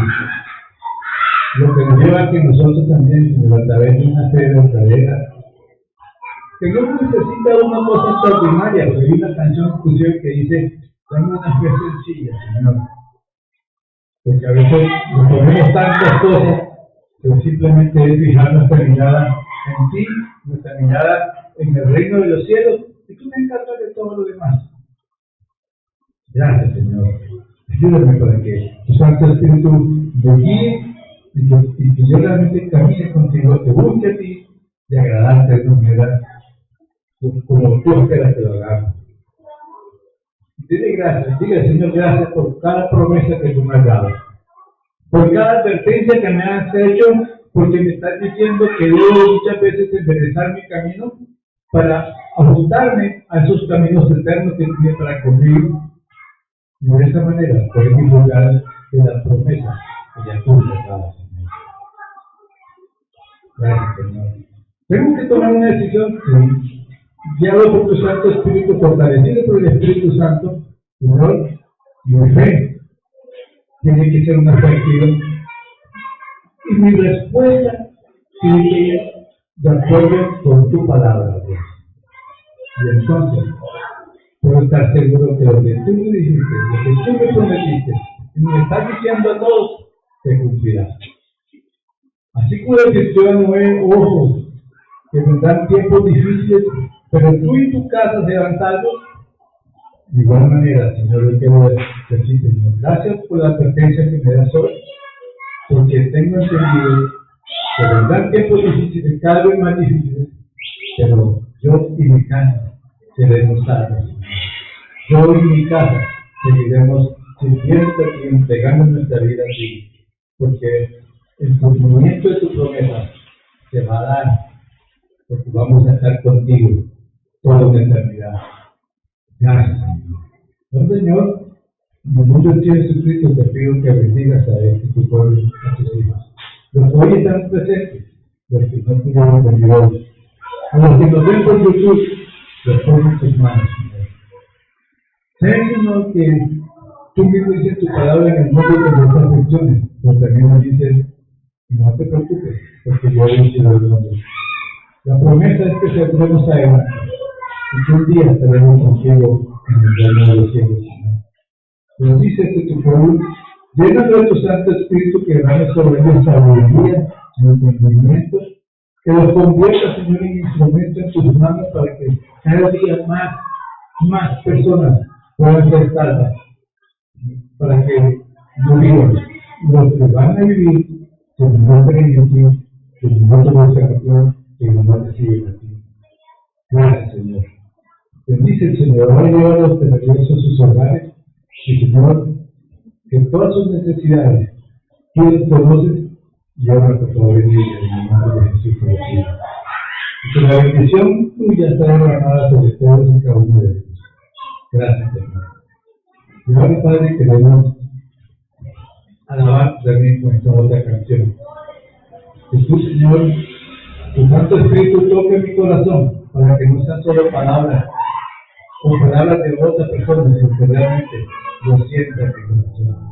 E: Lo que nos lleva a que nosotros también, Señor, a través de una fe verdadera, que no necesita una cosa extraordinaria, porque hay una canción inclusive que dice, dame una fe sencilla, Señor. Porque a veces nos ponemos tantas cosas, que simplemente es fijar nuestra mirada en ti, nuestra mirada en el reino de los cielos, y tú te encargas de todo lo demás. Gracias, Señor. Ayúdame para que tu Santo Espíritu me guíe y que yo realmente camine contigo, te busque a ti y agradarte de tu manera como tú esperas que lo hagamos. Dile gracias, diga Señor, gracias por cada promesa que tú me has dado, por cada advertencia que me has hecho, porque me estás diciendo que debo muchas veces enderezar mi camino para ajustarme a esos caminos eternos que tienes para conmigo. Y de esta manera poder disfrutar de las promesas que ya tú me has dado, Señor. Gracias, Señor. Tengo que tomar una decisión, sí. guiado por tu Santo Espíritu, fortalecido por el Espíritu Santo, Señor, mi fe tiene que ser una fe activa. Y mi respuesta tiene que ir de acuerdo con tu palabra, Dios. Y entonces, puedo estar seguro que lo que tú me dijiste, lo que tú me prometiste, y me estás diciendo a todos, se cumplirá. Así como advirtió a Noé, ojos, que vendrán tiempos difíciles, pero tú y tu casa serán salvos. De igual manera, Señor, yo quiero decirte, Señor, gracias por la advertencia que me das hoy, porque tengo entendido que vendrán tiempos difíciles, cada vez más difíciles, pero yo y mi casa seremos salvos. Yo y mi casa seguiremos sirviendo y entregando nuestra vida a ti, porque el cumplimiento de tu promesa se va a dar, porque vamos a estar contigo toda una eternidad. Gracias, Señor. Señor, en el nombre de Jesucristo te pido que bendigas a tu pueblo, a tus hijos. Los que hoy están presentes, los que no pudieron venir hoy, a los que nos ven por YouTube, los pongo en tus manos, Señor. Sé, Señor, que tú mismo dices tu palabra en el mundo de nuestras aflicciones, pero también nos dices, no te preocupes, porque yo he sido el mundo. La promesa es que saldremos adelante, y que un día estaremos contigo en el reino de los cielos, Señor. Pero dices que tu pueblo, llénalo de tu Santo Espíritu, que derrame sobre ellos sabiduría y entendimiento, que los convierta, Señor, en instrumento en tus manos para que cada día más personas puedan ser salvas, para que no vivan. Los que van a vivir, que no creen en ti, que no te salvación, que no te siguen a ti. Gracias, Señor. Bendice el Señor, ahora llévalos de regreso a sus hogares, y Señor, que todas sus necesidades tú las conoces, y ahora por favor en el nombre de Jesús por ti. Y que la bendición tuya está derramada sobre todos y cada uno de ellos. Gracias, Señor. Y ahora, Padre, queremos alabar también con esta otra canción. Que tú, Señor, tu Santo Espíritu toque mi corazón para que no sean solo palabras o palabras de otra persona, sino que realmente lo sienta en mi corazón.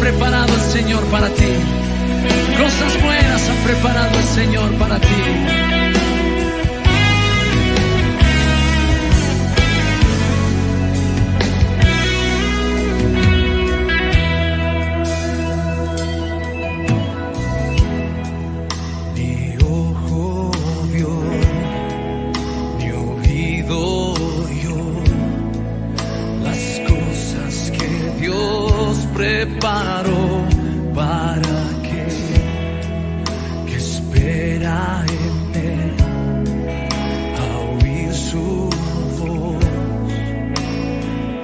C: Preparado el Señor para ti. Cosas buenas ha preparado el Señor para ti.
B: Mi ojo vio, mi oído oyó las cosas que Dios preparó para que espera en él a oír su voz.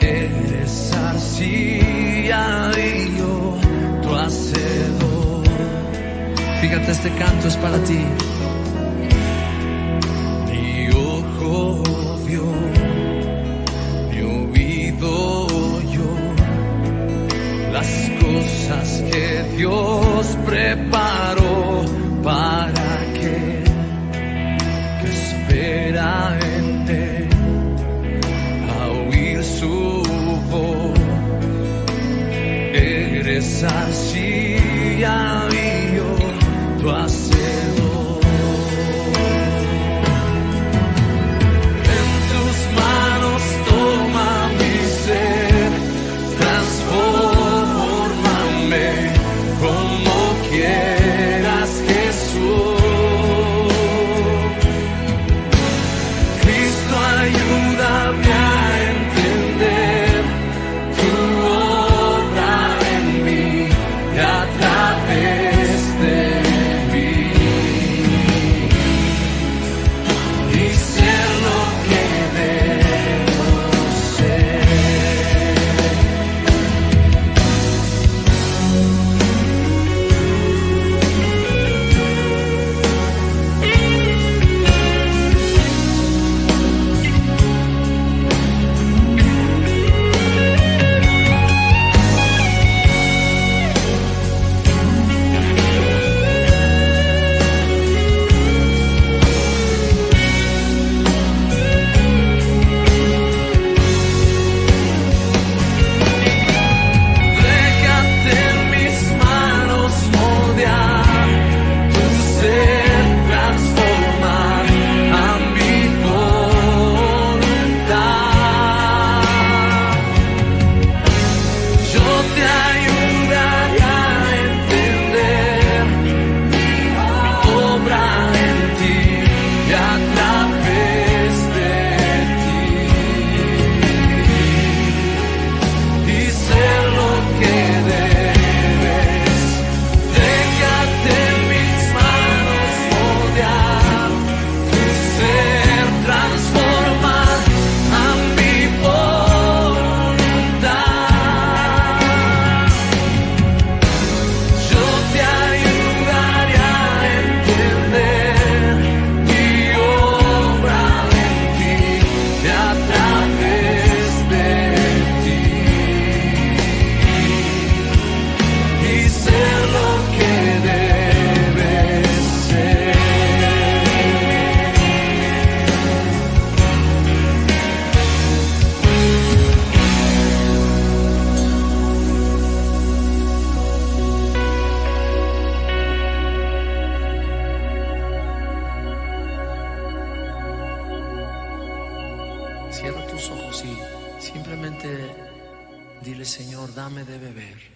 B: Eres arcilla y yo tu hacedor.
C: Fíjate, este canto es para ti.
B: Mi ojo vio, mi oído oyó las cosas que Dios preparó para que espera en él a oír su voz. Eres arcilla y yo tu hacedor. En tus manos toma mi ser, transforma como quieras.
C: los ojos y simplemente dile, Señor, dame de beber.